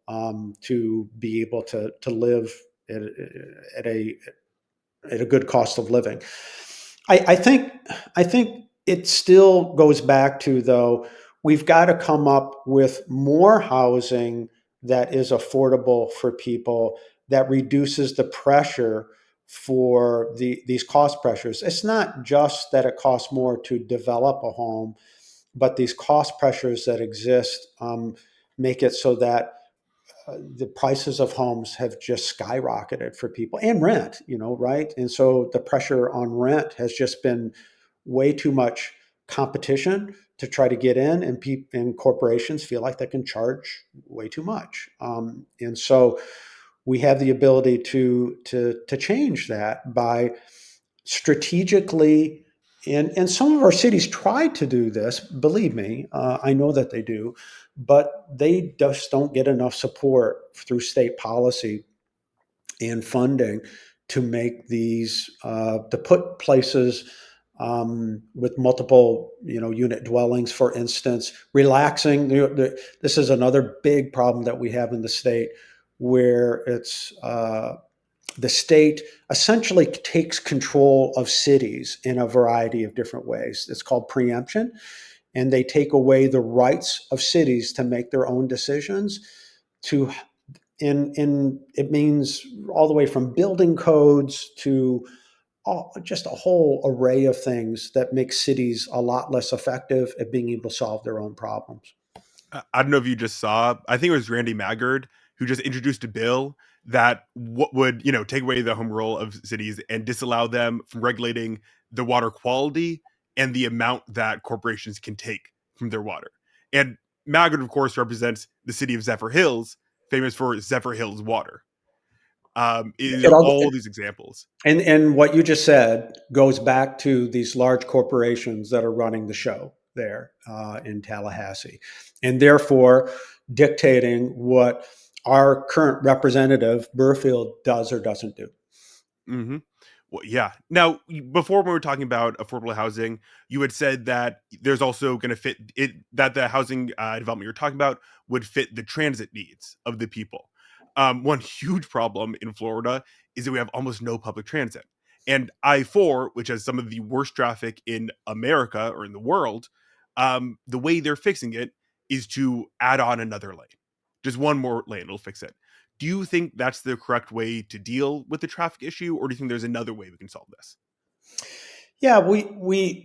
to be able to live at, at a at a good cost of living. I think I think it still goes back to, though, we've got to come up with more housing that is affordable for people, that reduces the pressure for these cost pressures. It's not just that it costs more to develop a home, but these cost pressures that exist make it so that the prices of homes have just skyrocketed for people, and rent, right? And so the pressure on rent has just been way too much competition to try to get in, and and corporations feel like they can charge way too much. And so we have the ability to change that by strategically, and some of our cities try to do this, believe me, I know that they do, but they just don't get enough support through state policy and funding to make these to put places with multiple unit dwellings, for instance, relaxing. This is another big problem that we have in the state, where it's the state essentially takes control of cities in a variety of different ways. It's called preemption, and they take away the rights of cities to make their own decisions. To in It means all the way from building codes to just a whole array of things that make cities a lot less effective at being able to solve their own problems. I don't know if you just saw, I think it was Randy Maggard who just introduced a bill that what would, take away the home rule of cities and disallow them from regulating the water quality and the amount that corporations can take from their water. And Maggard, of course, represents the city of Zephyr Hills, famous for Zephyr Hills water. Is It all, all these examples. and what you just said goes back to these large corporations that are running the show there in Tallahassee, and therefore dictating what our current representative Burfield does or doesn't do. hmm Well, yeah. Now, before when we were talking about affordable housing, you had said that there's also going to fit it, that the housing development you're talking about would fit the transit needs of the people. One huge problem in Florida is that we have almost no public transit. And I-4, which has some of the worst traffic in America or in the world, the way they're fixing it is to add on another lane. Just one more lane will fix it. Do you think that's the correct way to deal with the traffic issue, or do you think there's another way we can solve this? Yeah,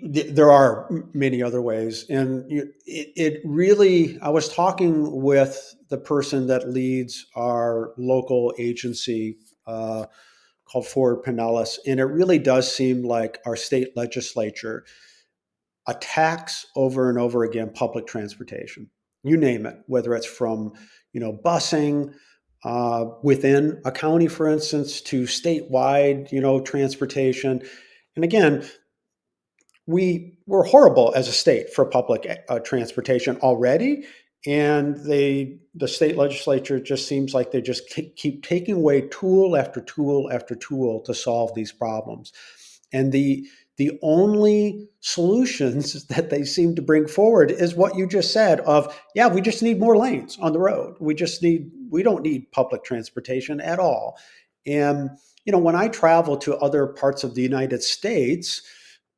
there are many other ways, and it really. I was talking with the person that leads our local agency called Forward Pinellas, and it really does seem like our state legislature attacks over and over again public transportation. You name it, whether it's from busing within a county, for instance, to statewide transportation. And again, we're horrible as a state for public transportation already, and the state legislature just seems like they just keep taking away tool after tool after tool to solve these problems. And the only solutions that they seem to bring forward is what you just said of, yeah, we just need more lanes on the road. We don't need public transportation at all. And, when I travel to other parts of the United States,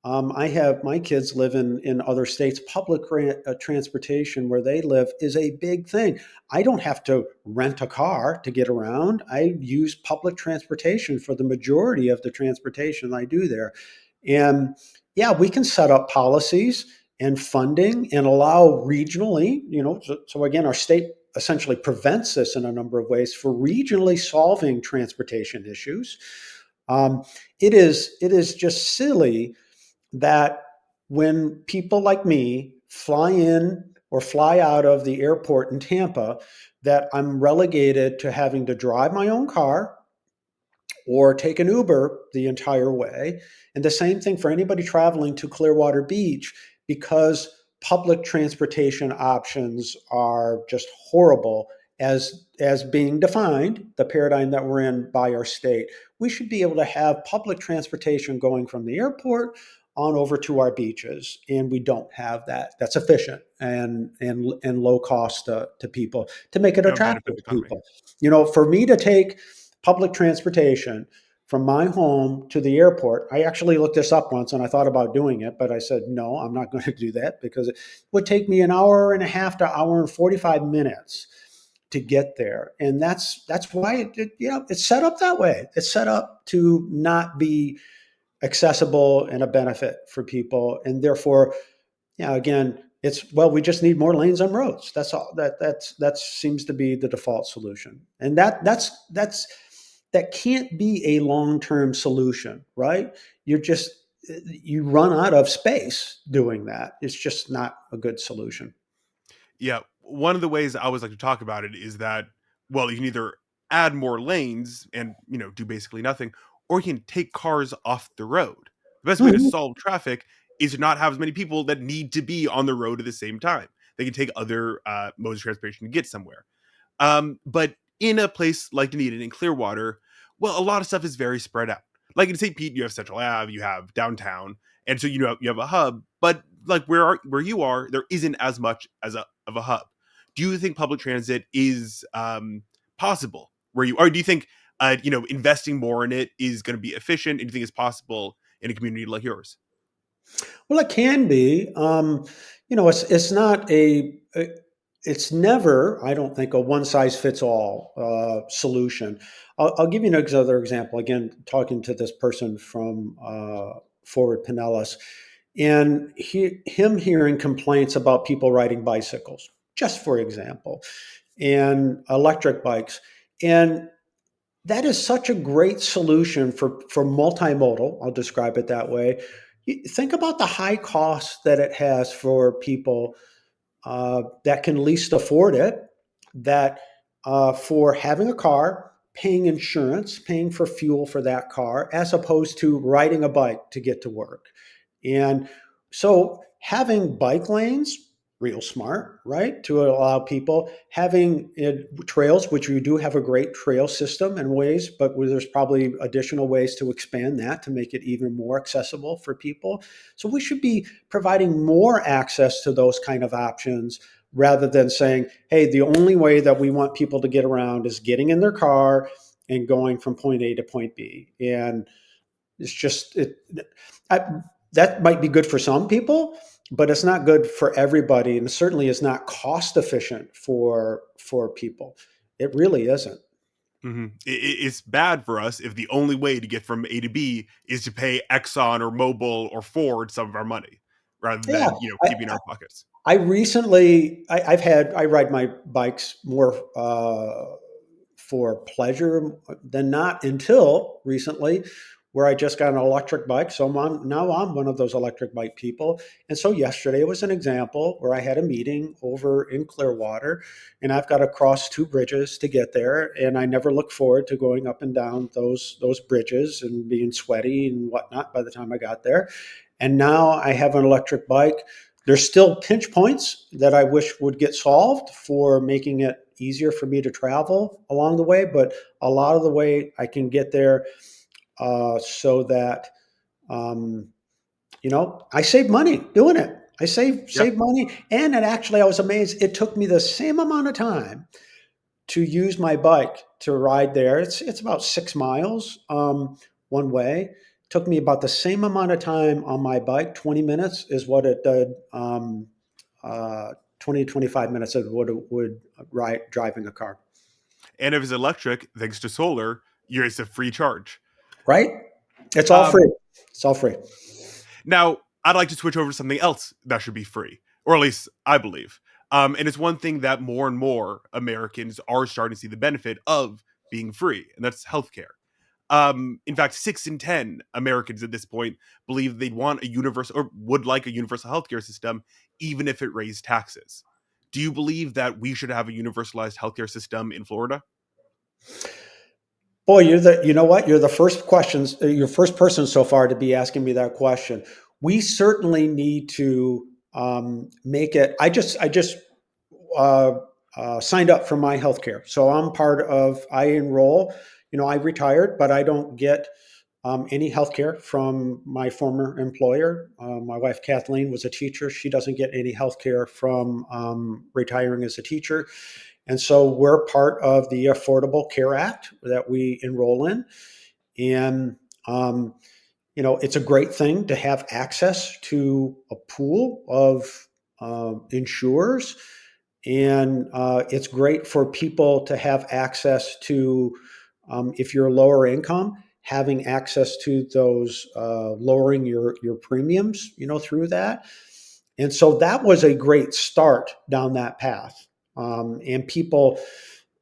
I have my kids live in other states. Public transportation where they live is a big thing. I don't have to rent a car to get around. I use public transportation for the majority of the transportation I do there. And yeah, we can set up policies and funding and allow regionally, so again, our state essentially prevents this in a number of ways for regionally solving transportation issues. Um, it is just silly that when people like me fly in or fly out of the airport in Tampa, that I'm relegated to having to drive my own car or take an Uber the entire way. And the same thing for anybody traveling to Clearwater Beach, because public transportation options are just horrible as being defined, the paradigm that we're in by our state. We should be able to have public transportation going from the airport on over to our beaches, and we don't have that. That's efficient and low cost to people to make it That would benefit attractive the to economy. people. For me to take public transportation from my home to the airport. I actually looked this up once and I thought about doing it, but I said, no, I'm not going to do that because it would take me an hour and a half to hour and 45 minutes to get there. And that's why it's set up that way. It's set up to not be accessible and a benefit for people. And therefore, again, it's, well, we just need more lanes on roads. That's all. That seems to be the default solution, and that can't be a long term solution, right? You're just you run out of space doing that. It's just not a good solution. Yeah, one of the ways I always like to talk about it is that, well, you can either add more lanes and, do basically nothing, or you can take cars off the road. The best way to Mhm. solve traffic is to not have as many people that need to be on the road at the same time. They can take other modes of transportation to get somewhere. But in a place like Dunedin in Clearwater, well, a lot of stuff is very spread out. Like in St. Pete, you have Central Ave, you have downtown, and so you have a hub. But like where you are, there isn't as much as a hub. Do you think public transit is possible where you are? Do you think investing more in it is going to be efficient? And do you think it's possible in a community like yours? Well, it can be. It's not it's never, I don't think, a one size fits all solution. I'll give you another example. Again, talking to this person from Forward Pinellas, and him hearing complaints about people riding bicycles, just for example, and electric bikes. And that is such a great solution for multimodal. I'll describe it that way. Think about the high cost that it has for people that can least afford it, that for having a car, paying insurance, paying for fuel for that car, as opposed to riding a bike to get to work. And so having bike lanes, real smart, right? To allow people having trails, which you do have a great trail system and ways, but there's probably additional ways to expand that to make it even more accessible for people. So we should be providing more access to those kind of options rather than saying, hey, the only way that we want people to get around is getting in their car and going from point A to point B. And it's just I, that might be good for some people, but it's not good for everybody, and it certainly is not cost efficient for people. It really isn't. It's bad for us if the only way to get from A to B is to pay Exxon or Mobil or Ford some of our money rather Yeah, than I, keeping our pockets. I recently I ride my bikes more for pleasure than not until recently, where I just got an electric bike. So I'm one of those electric bike people. And so yesterday was an example where I had a meeting over in Clearwater, and I've got to cross two bridges to get there. And I never look forward to going up and down those bridges and being sweaty and whatnot by the time I got there. And now I have an electric bike. There's still pinch points that I wish would get solved for making it easier for me to travel along the way, but a lot of the way I can get there so that um, I saved money doing it. I saved Yeah. saved money, and it actually, I was amazed. It took me the same amount of time to use my bike to ride there. It's about 6 miles one way. Took me about the same amount of time on my bike. 20 minutes is what it did. 20 25 minutes of what it would ride driving a car. And if it's electric, thanks to solar, it's a free charge. Right? It's all Um, free. It's all free. Now, I'd like to switch over to something else that should be free, or at least I believe. And it's one thing that more and more Americans are starting to see the benefit of being free, and that's healthcare. In fact, 6 in 10 Americans at this point believe they'd want a universal or would like a universal healthcare system, even if it raised taxes. Do you believe that we should have a universalized healthcare system in Florida? Boy, you know what? You're first person so far to be asking me that question. We certainly need to make it. I just uh, signed up for my healthcare, so I'm part of. I enroll. I retired, but I don't get any healthcare from my former employer. My wife Kathleen was a teacher. She doesn't get any healthcare from retiring as a teacher. And so we're part of the Affordable Care Act that we enroll in. And, it's a great thing to have access to a pool of insurers. And it's great for people to have access to, if you're lower income, having access to those, lowering your premiums, through that. And so that was a great start down that path. And people,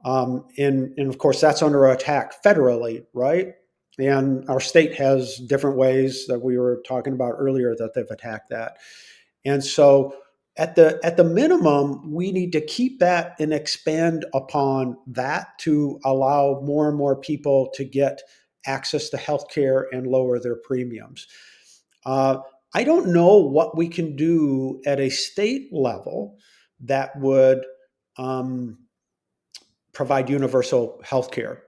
and of course, that's under attack federally, right? And our state has different ways that we were talking about earlier that they've attacked that. And so at the minimum, we need to keep that and expand upon that to allow more and more people to get access to healthcare and lower their premiums. Uh, I don't know what we can do at a state level that would um, provide universal health care.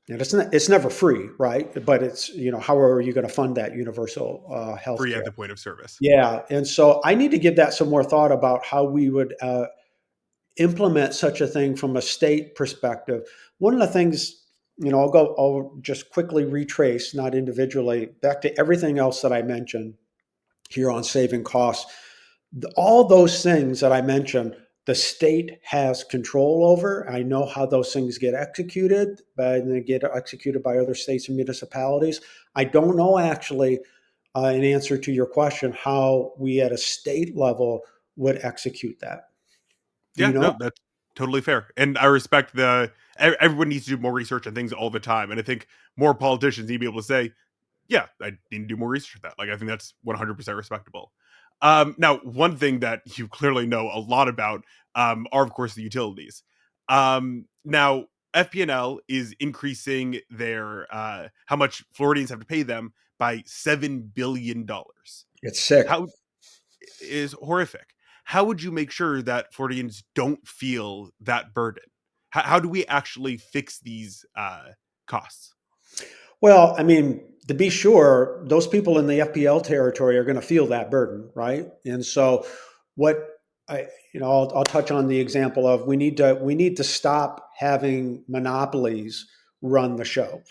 And it's never free, right? But it's, how are you going to fund that universal health Free at care? the point of service. Yeah. And so I need to give that some more thought about how we would implement such a thing from a state perspective. One of the things, I'll just quickly retrace, not individually, back to everything else that I mentioned here on saving costs. All those things that I mentioned, the state has control over. I know how those things get executed, but they get executed by other states and municipalities. I don't know actually, in answer to your question, how we at a state level would execute that. Do you Yeah, no, know? that's totally fair. And I respect everyone needs to do more research on things all the time. And I think more politicians need to be able to say, yeah, I need to do more research on that. Like, I think that's 100% respectable. Now, one thing that you clearly know a lot about are, of course, the utilities. Now, FPNL is increasing their how much Floridians have to pay them by $7 billion. It's sick. How is horrific. How would you make sure that Floridians don't feel that burden? How do we actually fix these costs? Well, I mean, to be sure, those people in the FPL territory are going to feel that burden, right? And so, what I'll touch on the example of we need to stop having monopolies run the show.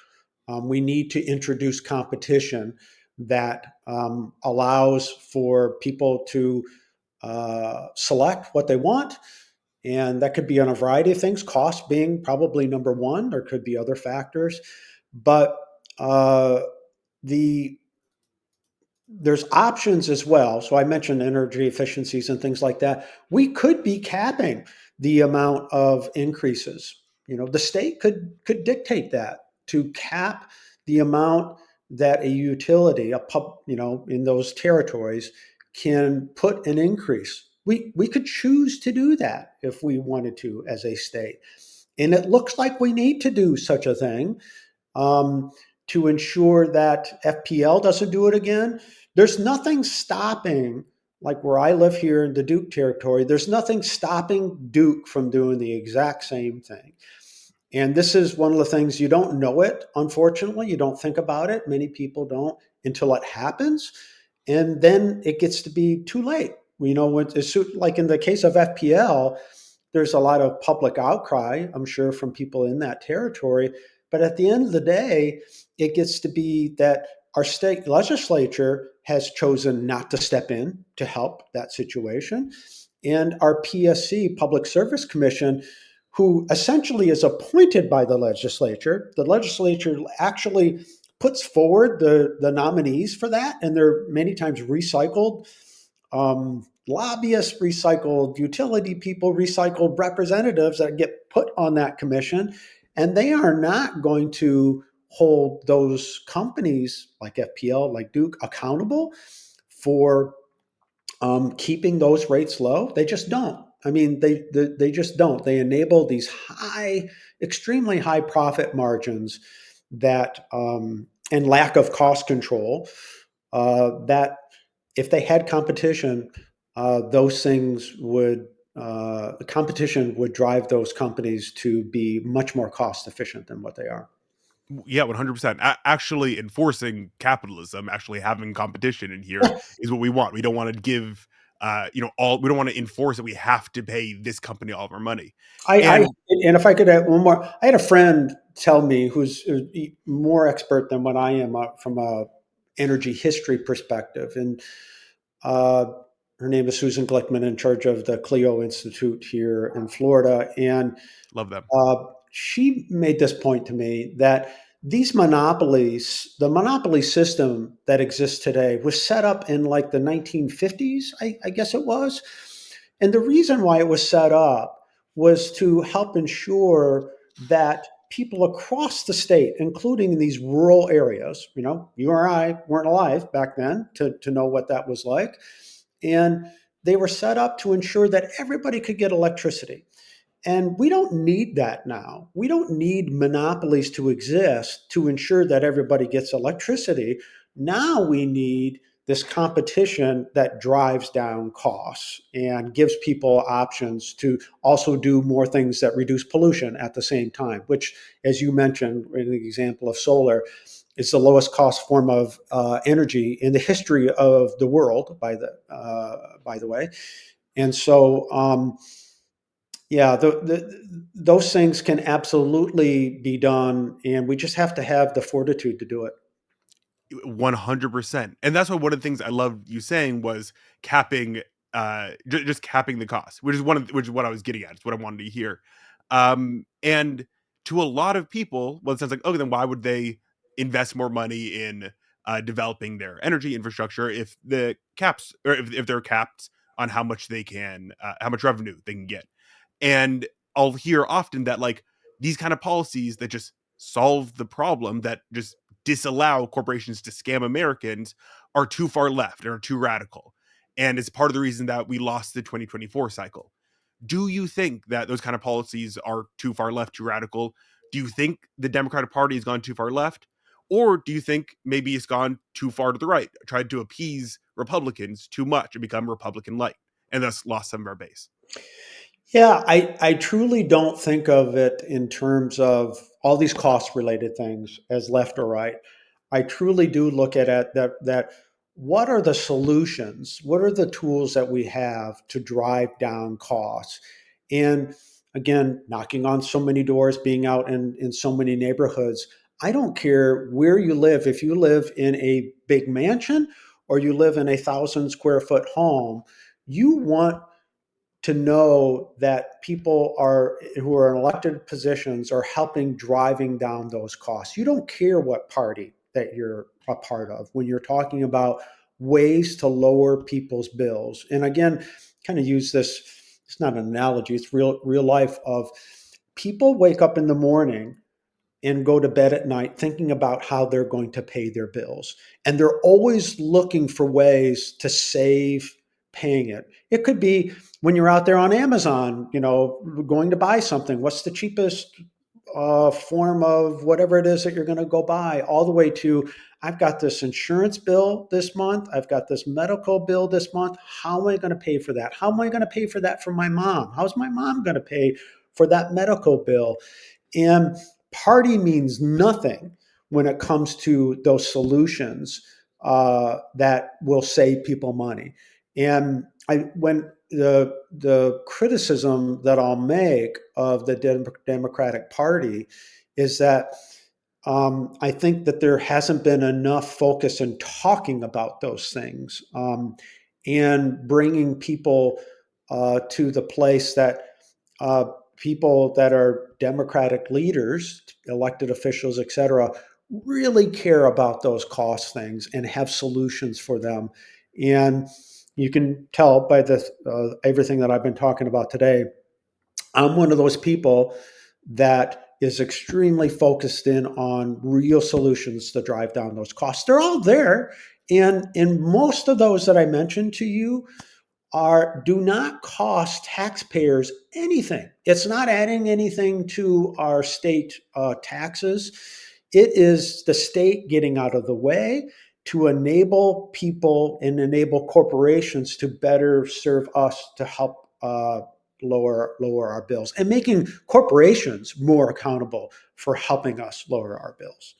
We need to introduce competition that allows for people to select what they want, and that could be on a variety of things. Cost being probably number one. There could be other factors, but uh, the there's options as well. So I mentioned energy efficiencies and things like that. We could be capping the amount of increases. The state could dictate that to cap the amount that a utility, a pub, in those territories can put an increase. We could choose to do that if we wanted to as a state. And it looks like we need to do such a thing, um, to ensure that FPL doesn't do it again. There's nothing stopping, like where I live here in the Duke territory, there's nothing stopping Duke from doing the exact same thing. And this is one of the things, you don't know it, unfortunately. You don't think about it. Many people don't until it happens. and then it gets to be too late. Like in the case of FPL, there's a lot of public outcry, I'm sure, from people in that territory. But at the end of the day, it gets to be that our state legislature has chosen not to step in to help that situation. And our PSC, Public Service Commission, who essentially is appointed by the legislature actually puts forward the nominees for that, and they're many times recycled lobbyists, recycled utility people, recycled representatives that get put on that commission. And they are not going to hold those companies like FPL, like Duke, accountable for keeping those rates low. They just don't. I mean, they just don't. They enable these extremely high profit margins that and lack of cost control that if they had competition, those things would the competition would drive those companies to be much more cost efficient than what they are. Yeah, 100%. Actually enforcing capitalism, actually having competition in here is what we want. We don't want to give, we don't want to enforce that we have to pay this company all of our money. I And and if I could add one more, I had a friend tell me who's more expert than what I am from a energy history perspective, and uh, her name is Susan Glickman, in charge of the Clio Institute here in Florida, and love them. uh, she made this point to me that these monopolies, the monopoly system that exists today, was set up in like the 1950s, I guess it was. And the reason why it was set up was to help ensure that people across the state, including in these rural areas, you or I weren't alive back then to know what that was like. And they were set up to ensure that everybody could get electricity. And we don't need that now. We don't need monopolies to exist to ensure that everybody gets electricity. Now we need this competition that drives down costs and gives people options to also do more things that reduce pollution at the same time, which, as you mentioned in the example of solar, is the lowest cost form of energy in the history of the world, by the way. And so, yeah, those things can absolutely be done, and we just have to have the fortitude to do it. 100%. And that's why one of the things I loved you saying was capping, just capping the cost, which is what I was getting at. It's what I wanted to hear. And to a lot of people, well, it sounds like, okay, then why would they invest more money in developing their energy infrastructure if the caps, or if they're capped on how much they can, how much revenue they can get? And I'll hear often that like these kind of policies that just solve the problem, that just disallow corporations to scam Americans, are too far left and are too radical. And it's part of the reason that we lost the 2024 cycle. Do you think that those kind of policies are too far left, too radical? Do you think the Democratic Party has gone too far left? Or do you think maybe it's gone too far to the right, tried to appease Republicans too much and become Republican light, and thus lost some of our base? Yeah, I truly don't think of it in terms of all these cost related things as left or right. I truly do look at it that what are the solutions? What are the tools that we have to drive down costs? And again, knocking on so many doors, being out in so many neighborhoods. I don't care where you live. If you live in a big mansion or you live in a 1,000 square foot home, you want to know that people are who are in elected positions are helping driving down those costs. You don't care what party that you're a part of when you're talking about ways to lower people's bills. And again, kind of use this, it's not an analogy, it's real life of people wake up in the morning and go to bed at night thinking about how they're going to pay their bills. And they're always looking for ways to save paying it. It could be when you're out there on Amazon, going to buy something. What's the cheapest form of whatever it is that you're going to go buy, all the way to I've got this insurance bill this month. I've got this medical bill this month. How am I going to pay for that? How am I going to pay for that for my mom? How's my mom going to pay for that medical bill? And party means nothing when it comes to those solutions. that will save people money. And when the criticism that I'll make of the Democratic Party is that I think that there hasn't been enough focus in talking about those things, and bringing people to the place that uh, people that are Democratic leaders, elected officials, et cetera, really care about those cost things and have solutions for them. And you can tell by the everything that I've been talking about today, I'm one of those people that is extremely focused in on real solutions to drive down those costs. They're all there. And most of those that I mentioned to you are do not cost taxpayers anything. It's not adding anything to our state taxes. It is the state getting out of the way to enable people and enable corporations to better serve us to help lower our bills, and making corporations more accountable for helping us lower our bills.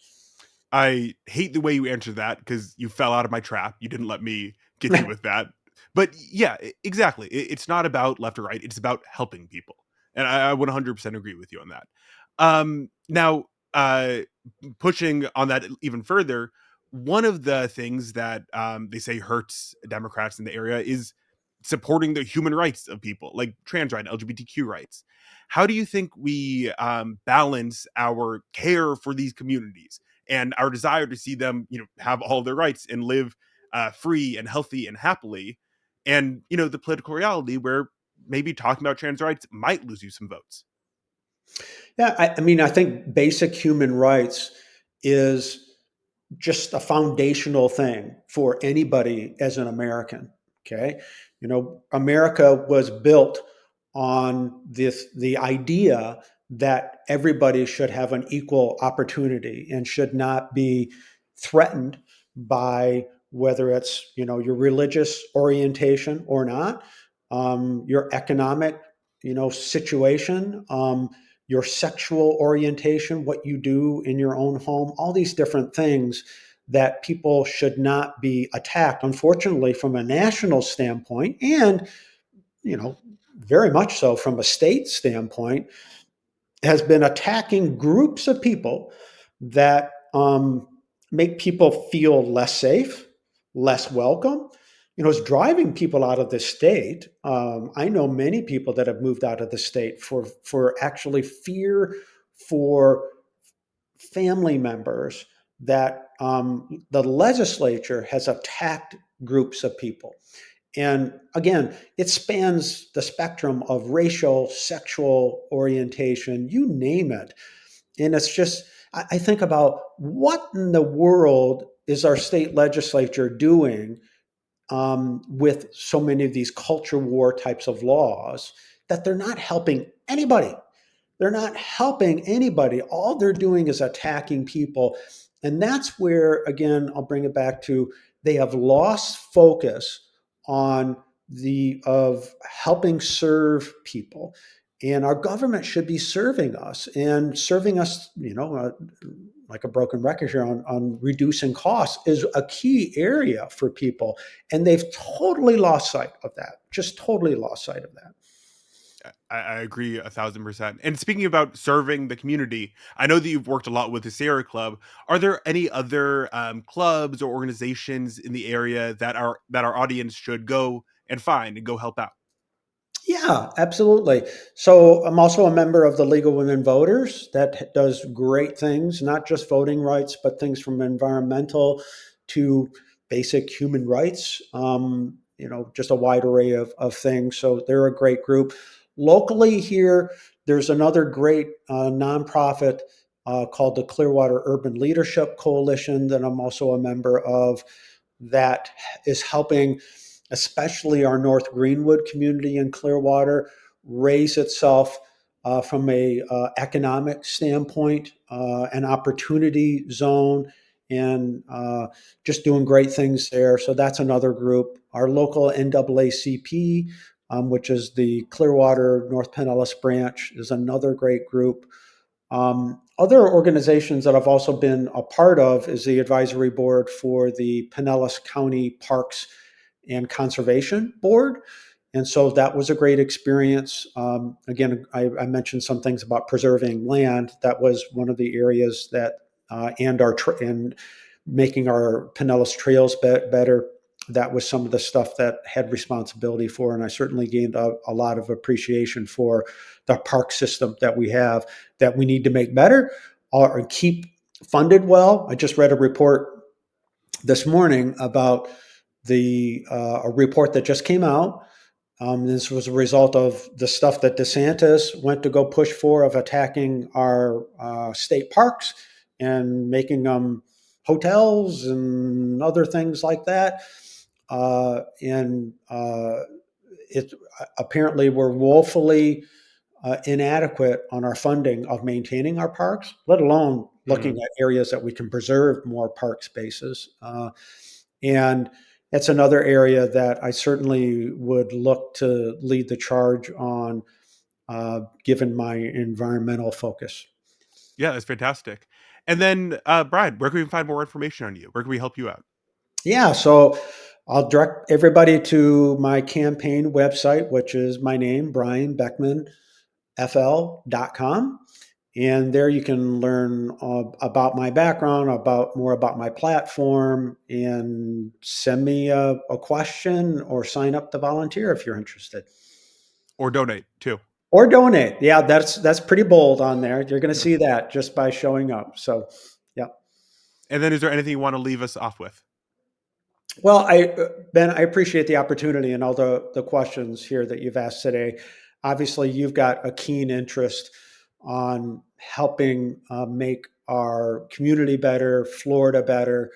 I hate the way you answered that because you fell out of my trap. You didn't let me get you with that. But yeah, exactly. It's not about left or right. It's about helping people, and I 100% agree with you on that. Now, pushing on that even further, one of the things that they say hurts Democrats in the area is supporting the human rights of people, like trans rights, LGBTQ rights. How do you think we balance our care for these communities and our desire to see them, have all their rights and live free and healthy and happily, and the political reality where maybe talking about trans rights might lose you some votes? Yeah, I mean, I think basic human rights is just a foundational thing for anybody as an American. Okay. America was built on the idea that everybody should have an equal opportunity and should not be threatened by whether it's, your religious orientation or not, your economic, situation, your sexual orientation, what you do in your own home, all these different things that people should not be attacked, unfortunately, from a national standpoint, and, you know, very much so from a state standpoint, has been attacking groups of people that make people feel less safe, less welcome. It's driving people out of the state. I know many people that have moved out of the state for actually fear for family members that the legislature has attacked groups of people. And again, it spans the spectrum of racial, sexual orientation, you name it. And it's just, I think about what in the world is our state legislature doing with so many of these culture war types of laws that they're not helping anybody. They're not helping anybody. All they're doing is attacking people. And that's where, again, I'll bring it back to they have lost focus on the of helping serve people. And our government should be serving us and serving us, like a broken record here on reducing costs is a key area for people. And they've totally lost sight of that, just totally lost sight of that. I agree 1,000%. And speaking about serving the community, I know that you've worked a lot with the Sierra Club. Are there any other clubs or organizations in the area that our audience should go and find and go help out? Yeah, absolutely. So I'm also a member of the League of Women Voters that does great things, not just voting rights, but things from environmental to basic human rights, just a wide array of things. So they're a great group. Locally here, there's another great nonprofit called the Clearwater Urban Leadership Coalition that I'm also a member of that is helping especially our North Greenwood community in Clearwater, raise itself from a economic standpoint, an opportunity zone, and just doing great things there. So that's another group. Our local NAACP, which is the Clearwater North Pinellas branch, is another great group. other organizations that I've also been a part of is the advisory board for the Pinellas County Parks and Conservation Board. And so that was a great experience. Again, I mentioned some things about preserving land. That was one of the areas that, and making our Pinellas trails better. That was some of the stuff that had responsibility for, and I certainly gained a lot of appreciation for the park system that we have, that we need to make better or keep funded well. I just read a report this morning about a report that just came out. This was a result of the stuff that DeSantis went to go push for, of attacking our state parks and making them hotels and other things like that. And it apparently we're woefully inadequate on our funding of maintaining our parks, let alone looking Mhm. at areas that we can preserve more park spaces. And that's another area that I certainly would look to lead the charge on, given my environmental focus. Yeah, that's fantastic. And then, Brian, where can we find more information on you? Where can we help you out? Yeah, so I'll direct everybody to my campaign website, which is my name, Bryan Beckman, fl.com. And there you can learn about my background, about more about my platform, and send me a question or sign up to volunteer if you're interested. Or donate too. Or donate. Yeah, that's pretty bold on there. You're going to see that just by showing up. So, yeah. And then is there anything you want to leave us off with? Well, Ben, I appreciate the opportunity and all the questions here that you've asked today. Obviously, you've got a keen interest on helping make our community better, Florida better,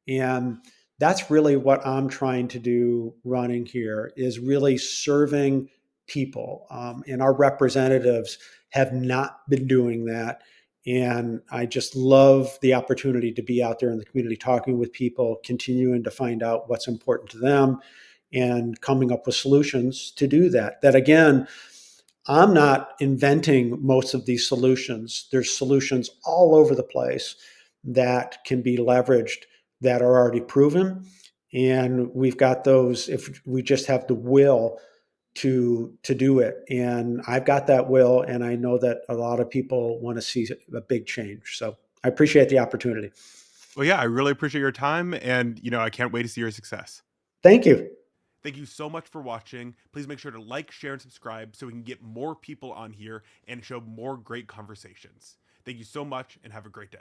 and that's really what I'm trying to do running here, is really serving people. And our representatives have not been doing that. And I just love the opportunity to be out there in the community talking with people, continuing to find out what's important to them and coming up with solutions to do that. That again, I'm not inventing most of these solutions. There's solutions all over the place that can be leveraged, that are already proven. And we've got those if we just have the will to do it. And I've got that will, and I know that a lot of people want to see a big change. So I appreciate the opportunity. Well, yeah, I really appreciate your time, and I can't wait to see your success. Thank you. Thank you so much for watching. Please make sure to like, share, and subscribe so we can get more people on here and show more great conversations. Thank you so much, and have a great day.